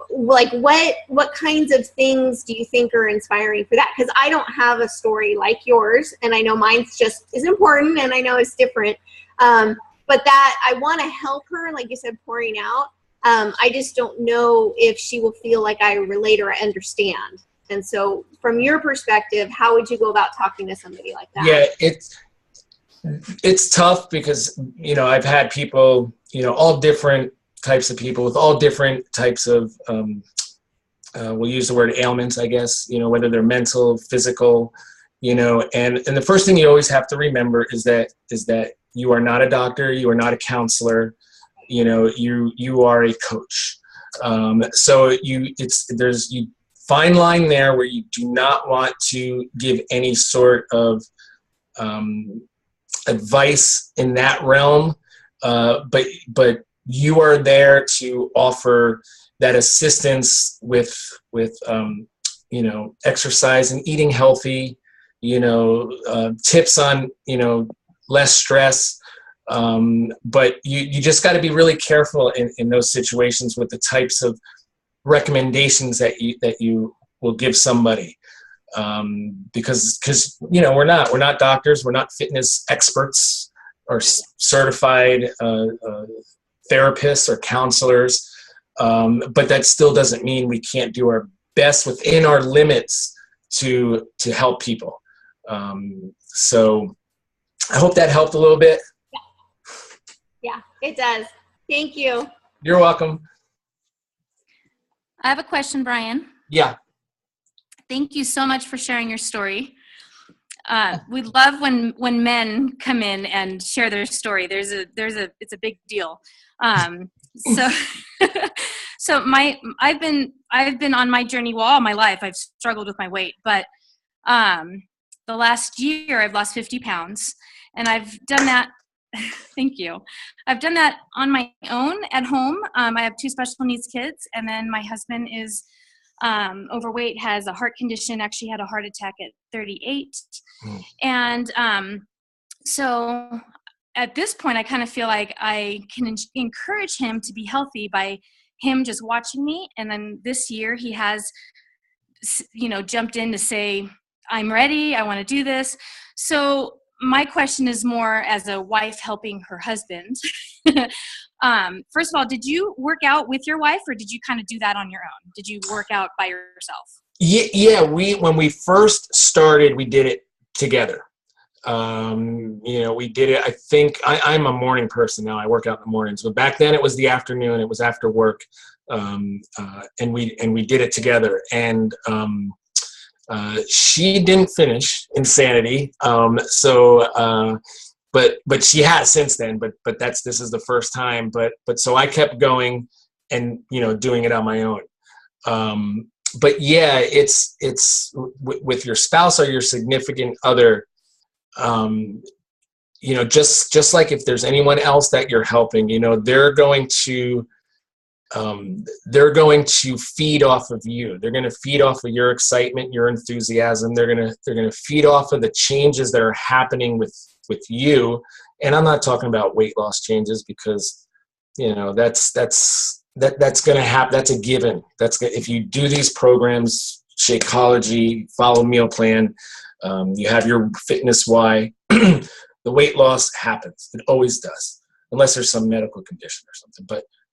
like, what kinds of things do you think are inspiring for that? Because I don't have a story like yours, and I know mine's just as important, and I know it's different. But that I want to help her, like you said, pouring out. I just don't know if she will feel like I relate or understand. And so, from your perspective, how would you go about talking to somebody like that? Yeah, it's tough because, you know, I've had people, you know, all different types of people with all different types of, we'll use the word ailments, I guess, you know, whether they're mental, physical, you know, and the first thing you always have to remember is that you are not a doctor, you are not a counselor, you know, you are a coach. So there's fine line there where you do not want to give any sort of advice in that realm, but you are there to offer that assistance with you know, exercise and eating healthy, you know, tips on, you know, less stress. But you just got to be really careful in those situations with the types of recommendations that you will give somebody. Because you know, we're not doctors, we're not fitness experts or certified therapists or counselors, but that still doesn't mean we can't do our best within our limits to help people. So I hope that helped a little bit. Yeah, it does. Thank you. You're welcome. I have a question, Brian. Yeah. Thank you so much for sharing your story. We love when men come in and share their story. It's a big deal. So I've been on my journey all my life. I've struggled with my weight, but the last year I've lost 50 pounds, and I've done that. Thank you. I've done that on my own at home. I have 2 special needs kids, and then my husband is overweight, has a heart condition, actually had a heart attack at 38. And so at this point, I kind of feel like I can encourage him to be healthy by him just watching me. And then this year he has, you know, jumped in to say, I'm ready, I want to do this. So my question is more as a wife helping her husband. First of all, did you work out with your wife, or did you kind of do that on your own? Did you work out by yourself? Yeah, when we first started, we did it together. We did it. I think I'm a morning person now. I work out in the mornings, but back then it was the afternoon. It was after work, and we did it together. And she didn't finish Insanity, but she has since then. But this is the first time. But so I kept going and doing it on my own. But yeah, it's with your spouse or your significant other. Just like if there's anyone else that you're helping, they're going to feed off of you. They're going to feed off of your excitement, your enthusiasm. They're going to feed off of the changes that are happening with you. And I'm not talking about weight loss changes, because that's going to happen. That's a given. If you do these programs, Shakeology, follow meal plan, you have your fitness why, the weight loss happens. It always does, unless there's some medical condition or something.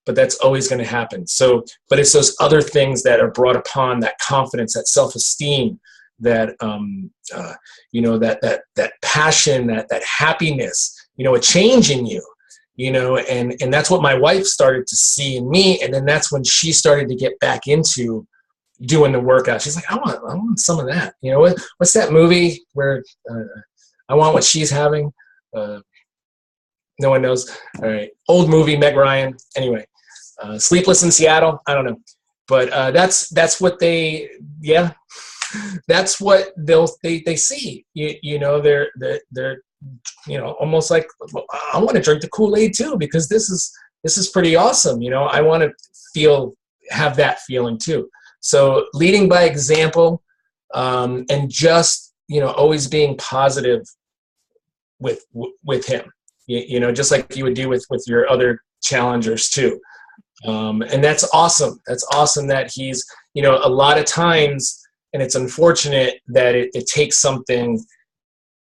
But that's always going to happen. So, but it's those other things that are brought upon, that confidence, that self-esteem, that that passion, that happiness, a change in you, and that's what my wife started to see in me. And then that's when she started to get back into doing the workout. She's like, I want some of that. What's that movie where I want what she's having? No one knows. All right. Old movie, Meg Ryan. Anyway, Sleepless in Seattle. I don't know. But that's what that's what they see. They're almost like, I want to drink the Kool-Aid too, because this is pretty awesome. I want to have that feeling too. So leading by example, and just, always being positive with him, just like you would do with your other challengers too. And that's awesome. That's awesome that he's, a lot of times, and it's unfortunate that it takes something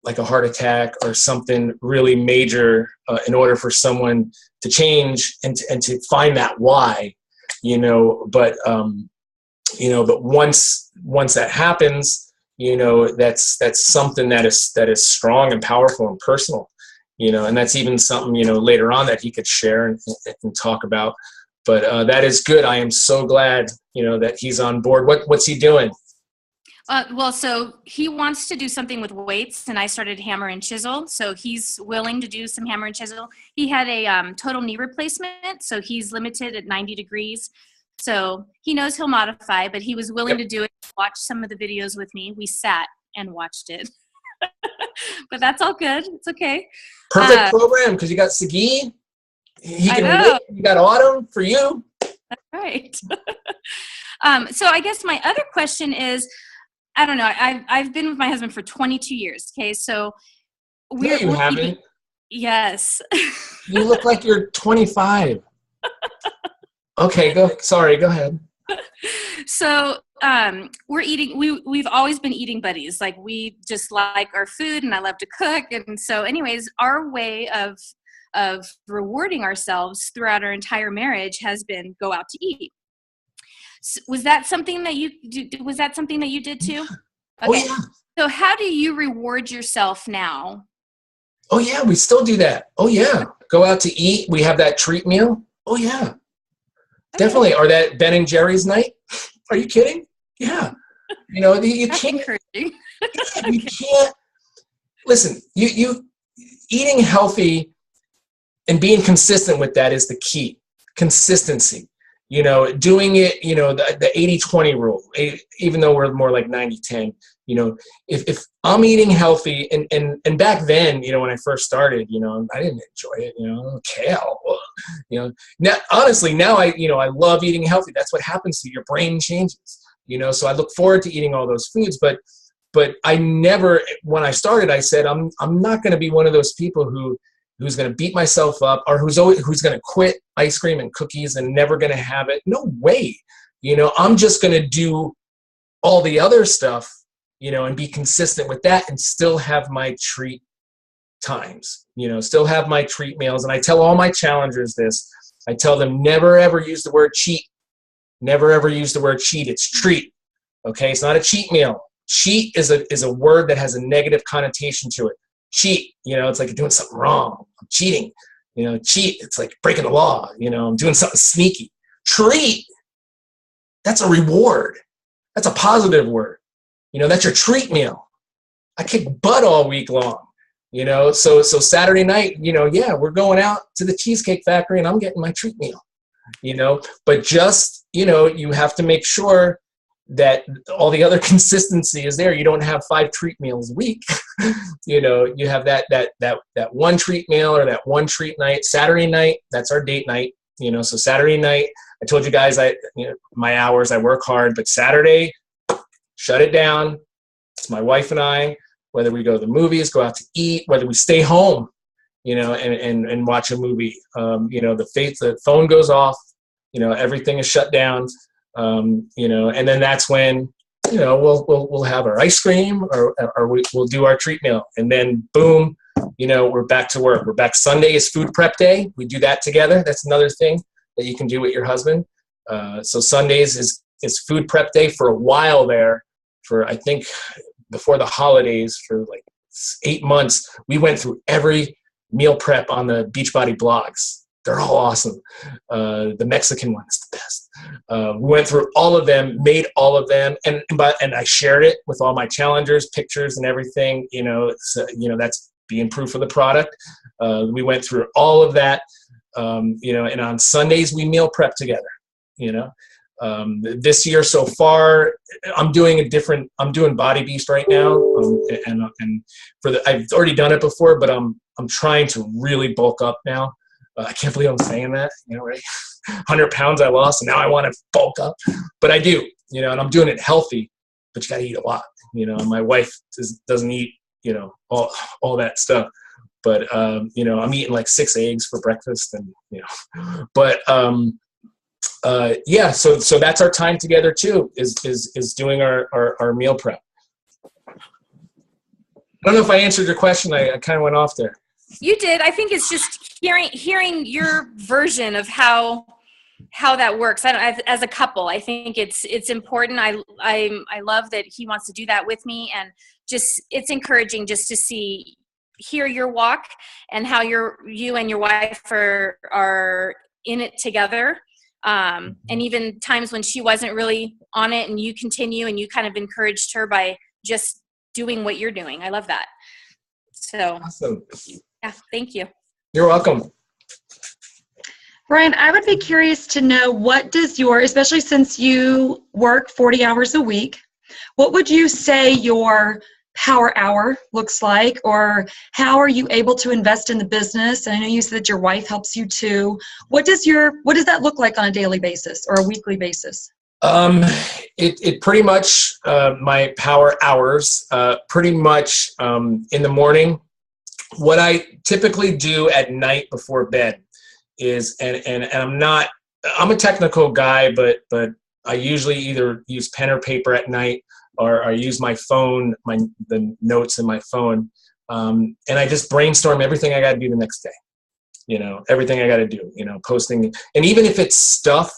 like a heart attack or something really major in order for someone to change and to find that why, but once that happens, that's something that is strong and powerful and personal, and that's even something, later on that he could share and talk about. But that is good. I am so glad, that he's on board. What's he doing? So he wants to do something with weights, and I started hammer and chisel. So he's willing to do some hammer and chisel. He had a total knee replacement, so he's limited at 90 degrees. So he knows he'll modify, but he was willing to do it, watch some of the videos with me. We sat and watched it. But that's all good. It's okay. Perfect program, because you got Sagi. He can relate. You got Autumn for you. That's right. So I guess my other question is, I don't know. I've been with my husband for 22 years. Okay, so we're haven't. Yes. You look like you're 25. Okay, go ahead. So we're eating. We've always been eating buddies. Like, we just like our food, and I love to cook. And so, anyways, our way of rewarding ourselves throughout our entire marriage has been go out to eat. Was that something that you did too? Okay. Oh yeah. So how do you reward yourself now? Oh yeah, we still do that. Oh yeah. Go out to eat. We have that treat meal. Oh yeah. Okay. Definitely. Or that Ben and Jerry's night. Are you kidding? Yeah. You can't. You can't. Listen, you eating healthy and being consistent with that is the key. Consistency. Doing it, the 80-20 rule, even though we're more like 90-10, if I'm eating healthy, and back then, when I first started, I didn't enjoy it, kale, now, honestly, now I love eating healthy. That's what happens to you. Your brain changes, so I look forward to eating all those foods, but I never, when I started, I said, I'm not going to be one of those people who's going to beat myself up, or who's going to quit ice cream and cookies and never going to have it. No way. I'm just going to do all the other stuff, and be consistent with that, and still have my treat times, still have my treat meals. And I tell all my challengers this. I tell them, never ever use the word cheat. Never ever use the word cheat. It's treat. Okay, it's not a cheat meal. Cheat is a word that has a negative connotation to it. Cheat, it's like you're doing something wrong. I'm cheating. Cheat, it's like breaking the law. I'm doing something sneaky. Treat, that's a reward. That's a positive word. That's your treat meal. I kick butt all week long. So Saturday night, we're going out to the Cheesecake Factory and I'm getting my treat meal. But just, you have to make sure that all the other consistency is there. You don't have 5 treat meals a week. You have that one treat meal or that one treat night. Saturday night, that's our date night. So Saturday night, I told you guys my hours, I work hard, but Saturday, shut it down. It's my wife and I, whether we go to the movies, go out to eat, whether we stay home, and watch a movie. The phone goes off, everything is shut down. And then that's when, we'll have our ice cream or we'll do our treat meal. And then boom, we're back to work. We're back. Sunday is food prep day. We do that together. That's another thing that you can do with your husband. So Sundays is food prep day. For a while there, for I think before the holidays, for like 8 months, we went through every meal prep on the Beachbody blogs. They're all awesome. The Mexican one is the best. We went through all of them, made all of them, and I shared it with all my challengers, pictures and everything. That's being proof of the product. We went through all of that. And on Sundays we meal prep together. This year so far, I'm doing Body Beast right now, and I've already done it before, but I'm trying to really bulk up now. I can't believe I'm saying that, right? 100 pounds I lost, and now I want to bulk up. But I do, and I'm doing it healthy, but you got to eat a lot. My wife doesn't eat, all that stuff. But, I'm eating like 6 eggs for breakfast and, but, so that's our time together too, is doing our meal prep. I don't know if I answered your question. I kind of went off there. You did. I think it's just hearing your version of how that works. As a couple, I think it's important. I love that he wants to do that with me, and just it's encouraging just to hear your walk and how you and your wife are in it together. And even times when she wasn't really on it, and you continue and you kind of encouraged her by just doing what you're doing. I love that. So awesome. Yeah, thank you. You're welcome. Brian, I would be curious to know, what does especially since you work 40 hours a week, what would you say your power hour looks like, or how are you able to invest in the business? I know you said that your wife helps you too. What does that look like on a daily basis or a weekly basis? It pretty much, my power hours, pretty much, in the morning. What I typically do at night before bed is, and I'm a technical guy, but I usually either use pen or paper at night, or I use my phone, the notes in my phone, and I just brainstorm everything I got to do the next day. Everything I got to do. Posting, and even if it's stuff,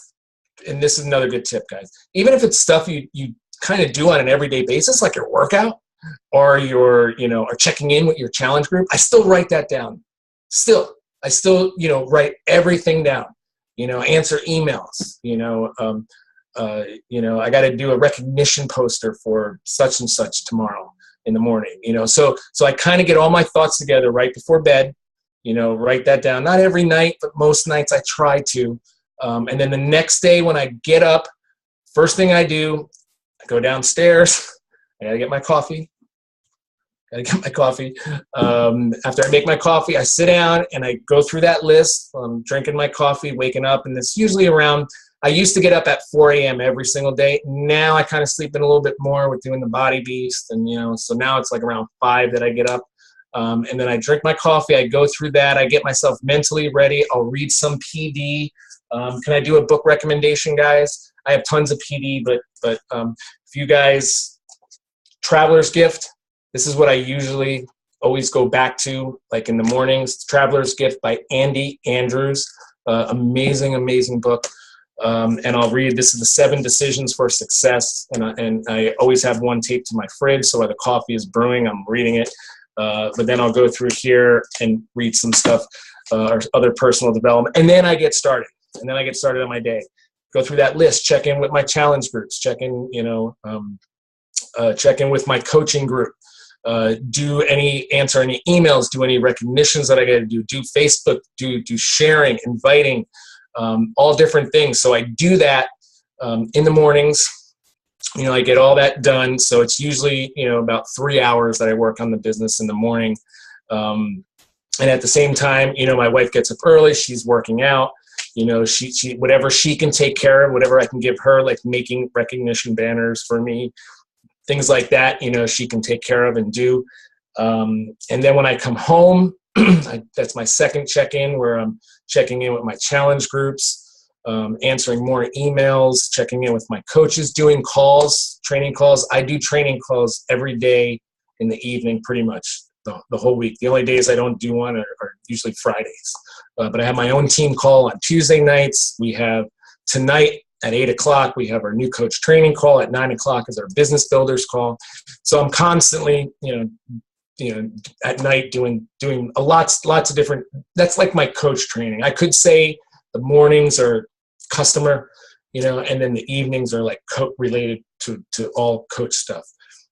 and this is another good tip, guys. Even if it's stuff you kind of do on an everyday basis, like your workout, or or checking in with your challenge group, I still write that down. I still write everything down. Answer emails. I got to do a recognition poster for such and such tomorrow in the morning. So I kind of get all my thoughts together right before bed. Write that down. Not every night, but most nights I try to. And then the next day when I get up, first thing I do, I go downstairs. I gotta get my coffee. After I make my coffee, I sit down and I go through that list. I'm drinking my coffee, waking up, and it's usually I used to get up at 4 a.m. every single day. Now I kind of sleep in a little bit more with doing the Body Beast, and so now it's like around 5 that I get up. And then I drink my coffee. I go through that. I get myself mentally ready. I'll read some PD. Can I do a book recommendation, guys? I have tons of PD, but if you guys, Traveler's Gift, this is what I usually always go back to, like in the mornings. Traveler's Gift by Andy Andrews. Amazing, amazing book. and I'll read, this is the 7 decisions for success. And I always have one taped to my fridge. So while the coffee is brewing, I'm reading it. But then I'll go through here and read some stuff, or other personal development. And then I get started. And then I get started on my day. Go through that list, check in with my challenge groups, check in, check in with my coaching group. Answer any emails, do any recognitions that I got to do Facebook, do sharing, inviting, all different things. So I do that in the mornings. I get all that done. So it's usually, about 3 hours that I work on the business in the morning. And at the same time, my wife gets up early, she's working out, she whatever she can take care of, whatever I can give her, like making recognition banners for me, things like that, she can take care of and do. And then when I come home, that's my second check-in, where I'm checking in with my challenge groups, answering more emails, checking in with my coaches, doing calls, training calls. I do training calls every day in the evening, pretty much the whole week. The only days I don't do one are usually Fridays. But I have my own team call on Tuesday nights. We have tonight at 8 o'clock, we have our new coach training call. At 9 o'clock is our business builders call. So I'm constantly, at night doing lots of different, that's like my coach training. I could say the mornings are customer, and then the evenings are like related to all coach stuff,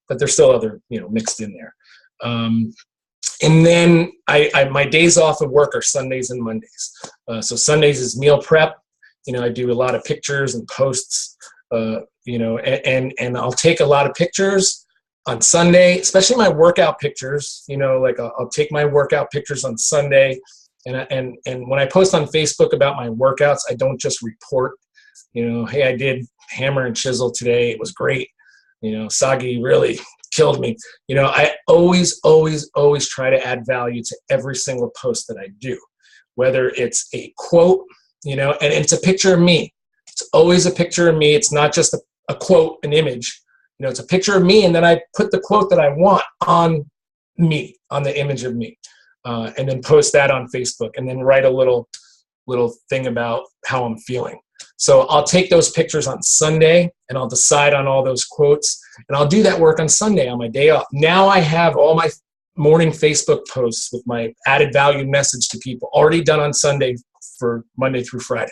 but there's still other, mixed in there. And then my days off of work are Sundays and Mondays. So Sundays is meal prep. I do a lot of pictures and posts, and I'll take a lot of pictures on Sunday, especially my workout pictures. I'll take my workout pictures on Sunday, and when I post on Facebook about my workouts, I don't just report, hey, I did hammer and chisel today, it was great. Sagi really killed me. I always try to add value to every single post that I do, whether it's a quote, and it's a picture of me. It's always a picture of me. It's not just a quote, an image. It's a picture of me, and then I put the quote that I want on me, on the image of me, and then post that on Facebook, and then write a little thing about how I'm feeling. So I'll take those pictures on Sunday, and I'll decide on all those quotes, and I'll do that work on Sunday on my day off. Now I have all my morning Facebook posts with my added value message to people already done on Sunday for Monday through Friday.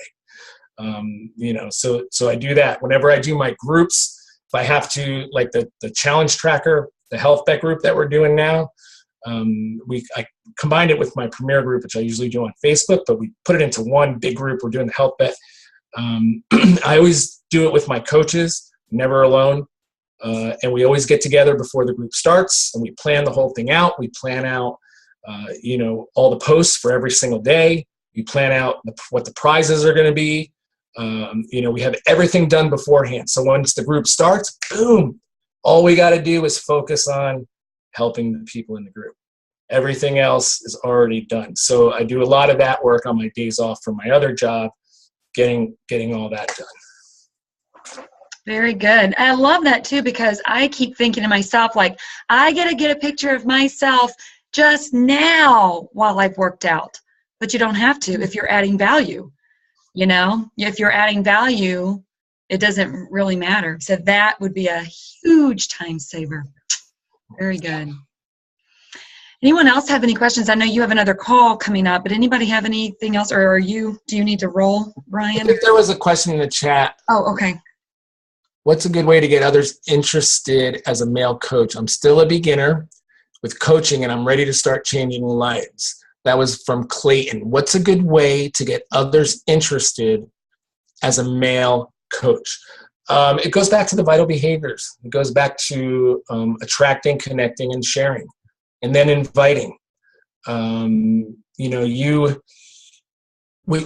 So I do that. Whenever I do my groups, if I have to, like the challenge tracker, the health bet group that we're doing now, I combined it with my premier group, which I usually do on Facebook, but we put it into one big group. We're doing the health bet. I always do it with my coaches, never alone. And we always get together before the group starts, and we plan the whole thing out. We plan out, all the posts for every single day. We plan out what the prizes are going to be. We have everything done beforehand. So once the group starts, boom, all we got to do is focus on helping the people in the group. Everything else is already done. So I do a lot of that work on my days off from my other job, getting all that done. Very good. I love that too, because I keep thinking to myself, like, I got to get a picture of myself just now while I've worked out. But you don't have to if you're adding value. If you're adding value, it doesn't really matter. So that would be a huge time saver. Very good. Anyone else have any questions? I know you have another call coming up, but anybody have anything else, or do you need to roll, Brian? I think there was a question in the chat. Oh, okay. What's a good way to get others interested as a male coach? I'm still a beginner with coaching, and I'm ready to start changing lives. That was from Clayton. What's a good way to get others interested as a male coach? It goes back to the vital behaviors. It goes back to attracting, connecting, and sharing, and then inviting. What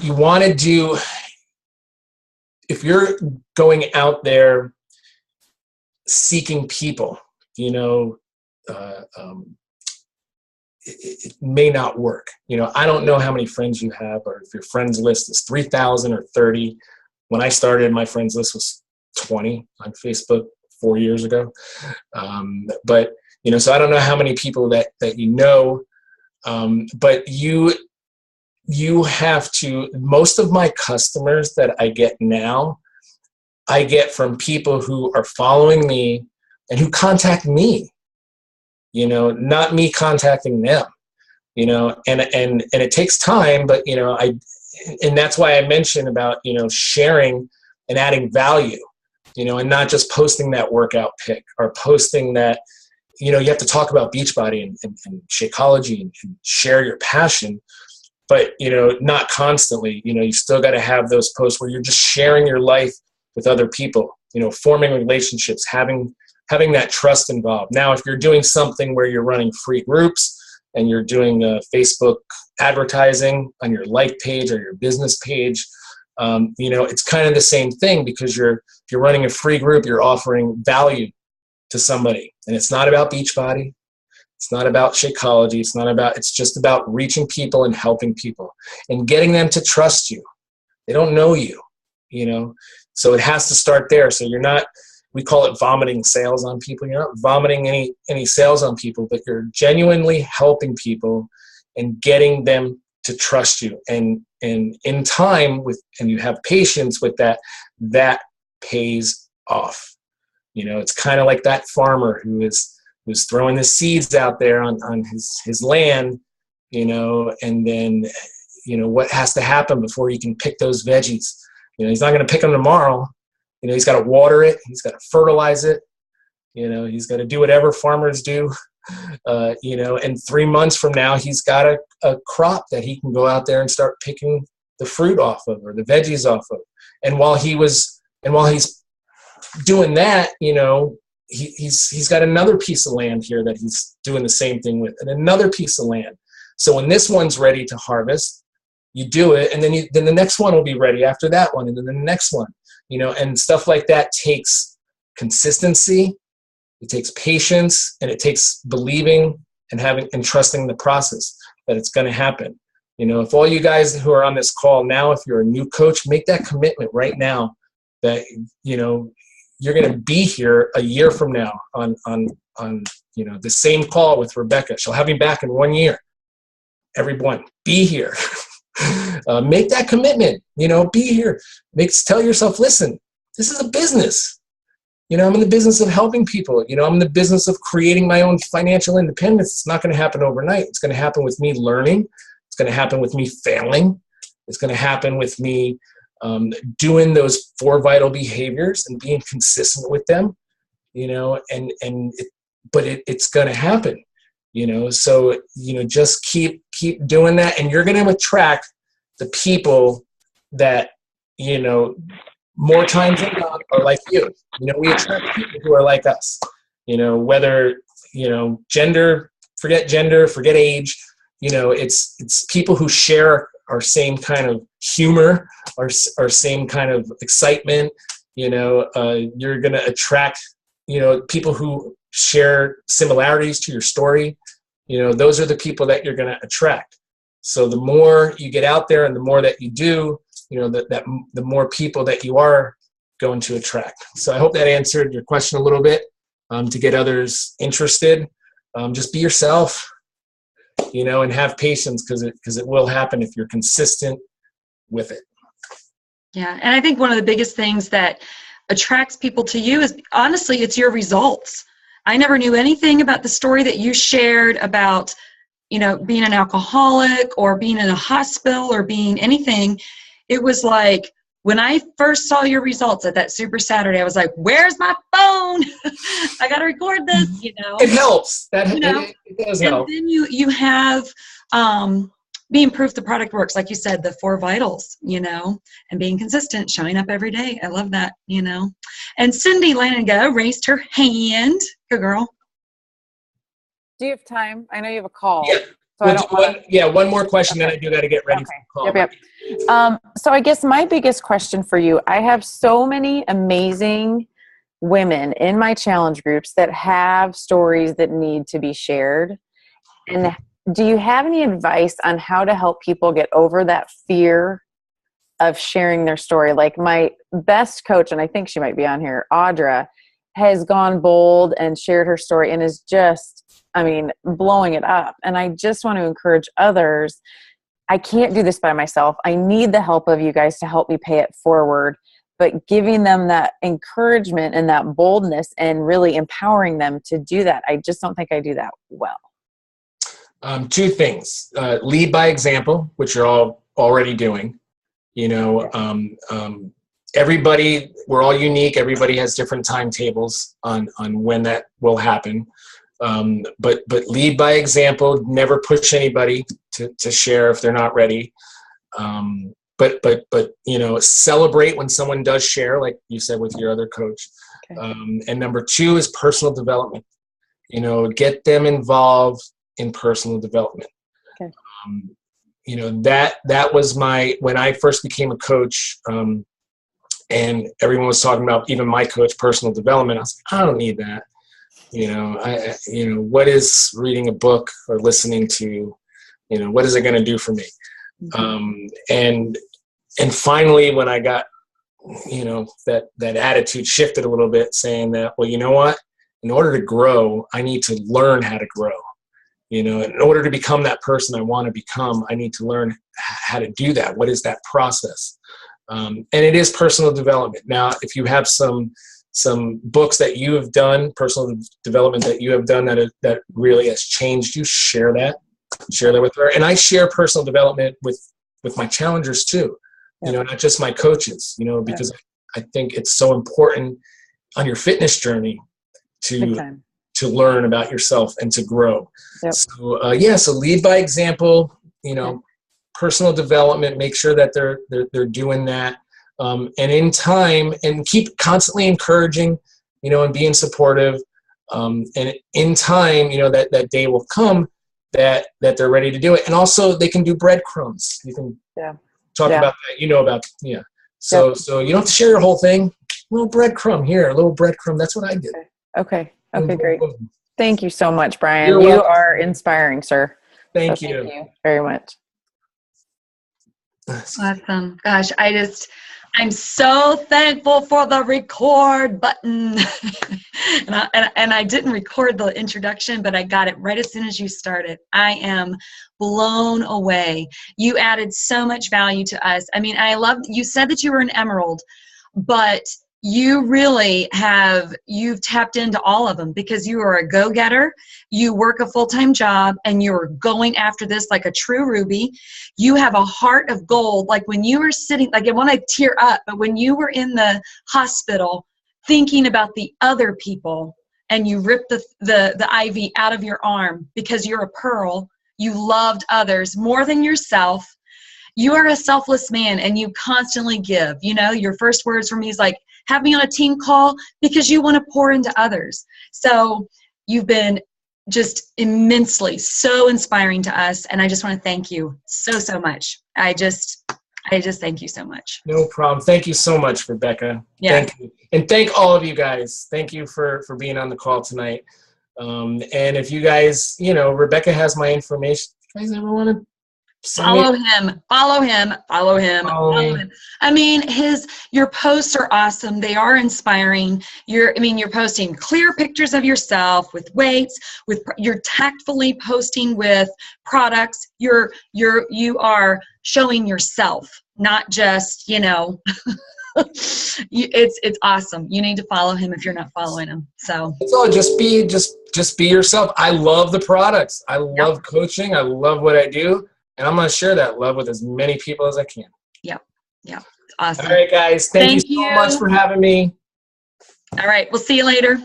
you want to do, if you're going out there seeking people, it may not work. I don't know how many friends you have, or if your friends list is 3,000 or 30. When I started, my friends list was 20 on Facebook 4 years ago. But so I don't know how many people that but you have to, most of my customers that I get now, I get from people who are following me and who contact me, not me contacting them, and it takes time, but, and that's why I mentioned about, sharing and adding value, and not just posting that workout pic or posting that, you have to talk about Beachbody and Shakeology and share your passion, but, not constantly, you still got to have those posts where you're just sharing your life with other people, forming relationships, having that trust involved. Now, if you're doing something where you're running free groups and you're doing Facebook advertising on your like page or your business page, it's kind of the same thing, because if you're running a free group, you're offering value to somebody. And it's not about Beachbody. It's not about Shakeology. It's just about reaching people and helping people and getting them to trust you. They don't know you, so it has to start there. So you're not, we call it vomiting sales on people. You're not vomiting any sales on people, but you're genuinely helping people and getting them to trust you. And in time and you have patience with that pays off. It's kind of like that farmer who's throwing the seeds out there on his land, and then, what has to happen before he can pick those veggies. He's not going to pick them tomorrow. He's got to water it. He's got to fertilize it. He's got to do whatever farmers do. And 3 months from now, he's got a crop that he can go out there and start picking the fruit off of, or the veggies off of. And while he's doing that, he's got another piece of land here that he's doing the same thing with, and another piece of land. So when this one's ready to harvest, you do it, and then the next one will be ready after that one, and then the next one, and stuff like that takes consistency, it takes patience, and it takes believing and trusting the process that it's going to happen. If all you guys who are on this call now, if you're a new coach, make that commitment right now that, you're going to be here a year from now on the same call with Rebecca. She'll have me back in 1 year. Everyone, be here. Make that commitment. Be here. Tell yourself, listen, this is a business. I'm in the business of helping people. I'm in the business of creating my own financial independence. It's not going to happen overnight. It's going to happen with me learning. It's going to happen with me failing. It's going to happen with me doing those 4 vital behaviors and being consistent with them, but it's going to happen, so, just keep doing that, and you're going to attract the people that, more times than not are like you. We attract people who are like us, whether, gender, forget age, it's people who share our same kind of humor, our same kind of excitement. You're going to attract, people who share similarities to your story. Those are the people that you're going to attract. So the more you get out there and the more that you do, the more people that you are going to attract. So I hope that answered your question a little bit, to get others interested. Just be yourself. And have patience, because it will happen if you're consistent with it. Yeah, and I think one of the biggest things that attracts people to you is, honestly, it's your results. I never knew anything about the story that you shared about, being an alcoholic or being in a hospital or being anything. It was like, when I first saw your results at that Super Saturday, I was like, where's my phone? I got to record this, It helps. It does help. And then you have being proof the product works, like you said, the 4 vitals, and being consistent, showing up every day. I love that, And Cindy Laniga raised her hand. Good girl. Do you have time? I know you have a call. Yeah. So one more question, then I do got to get ready for the call. Yep. So I guess my biggest question for you, I have so many amazing women in my challenge groups that have stories that need to be shared. And do you have any advice on how to help people get over that fear of sharing their story? Like my best coach, and I think she might be on here, Audra, has gone bold and shared her story and is just, blowing it up. And I just want to encourage others I can't do this by myself. I need the help of you guys to help me pay it forward. But giving them that encouragement and that boldness and really empowering them to do that, I just don't think I do that well. Two things. Lead by example, which you're all already doing. You know, everybody, we're all unique. Everybody has different timetables on when that will happen. But lead by example. Never push anybody to share if they're not ready. But you know, celebrate when someone does share, like you said with your other coach. Okay. And number two is personal development. You know, get them involved in personal development. Okay. You know, that was when I first became a coach, and everyone was talking about, even my coach, personal development. I was like, I don't need that. You know, what is reading a book or listening to, you know, what is it going to do for me? And finally, when I got, you know, that attitude shifted a little bit, saying that, well, you know what, in order to grow, I need to learn how to grow. You know, in order to become that person I want to become, I need to learn how to do that. What is that process? And it is personal development. Now, if you have some books that you have done, personal development that you have done that really has changed you, share that with her. And I share personal development with my challengers too. You know, not just my coaches, you know, because I think it's so important on your fitness journey to learn about yourself and to grow. Yep. So lead by example, you know, personal development, make sure that they're doing that. And in time, and keep constantly encouraging, you know, and being supportive. And in time, you know, that day will come that they're ready to do it. And also they can do breadcrumbs. You can talk about that, you know, about, So you don't have to share your whole thing. A little breadcrumb here, a little breadcrumb. That's what I did. Okay, great. Thank you so much, Brian. You're you welcome. Are inspiring, sir. Thank you. Thank you very much. Awesome. Gosh, I'm so thankful for the record button. and I didn't record the introduction, but I got it right as soon as you started. I am blown away. You added so much value to us. I mean, you said that you were an emerald, but you really you've tapped into all of them, because you are a go-getter, you work a full-time job, and you're going after this like a true ruby. You have a heart of gold. Like when you were sitting, like I want to tear up, but when you were in the hospital thinking about the other people, and you ripped the IV out of your arm because you're a pearl, you loved others more than yourself. You are a selfless man, and you constantly give. You know, your first words from me is like, have me on a team call, because you want to pour into others. So you've been just immensely so inspiring to us, and I just want to thank you so much. I just thank you so much. No problem. Thank you so much, Rebecca. Yeah. Thank you. And thank all of you guys. Thank you for being on the call tonight. And if you guys, you know, Rebecca has my information. If you guys ever want to follow him. I mean, your posts are awesome. They are inspiring. You're posting clear pictures of yourself with weights, you're tactfully posting with products. You are showing yourself, not just, you know, it's awesome. You need to follow him if you're not following him. So it's all just be yourself. I love the products. I love coaching. I love what I do. And I'm going to share that love with as many people as I can. Yeah. Awesome. All right, guys. Thank you so much for having me. All right. We'll see you later.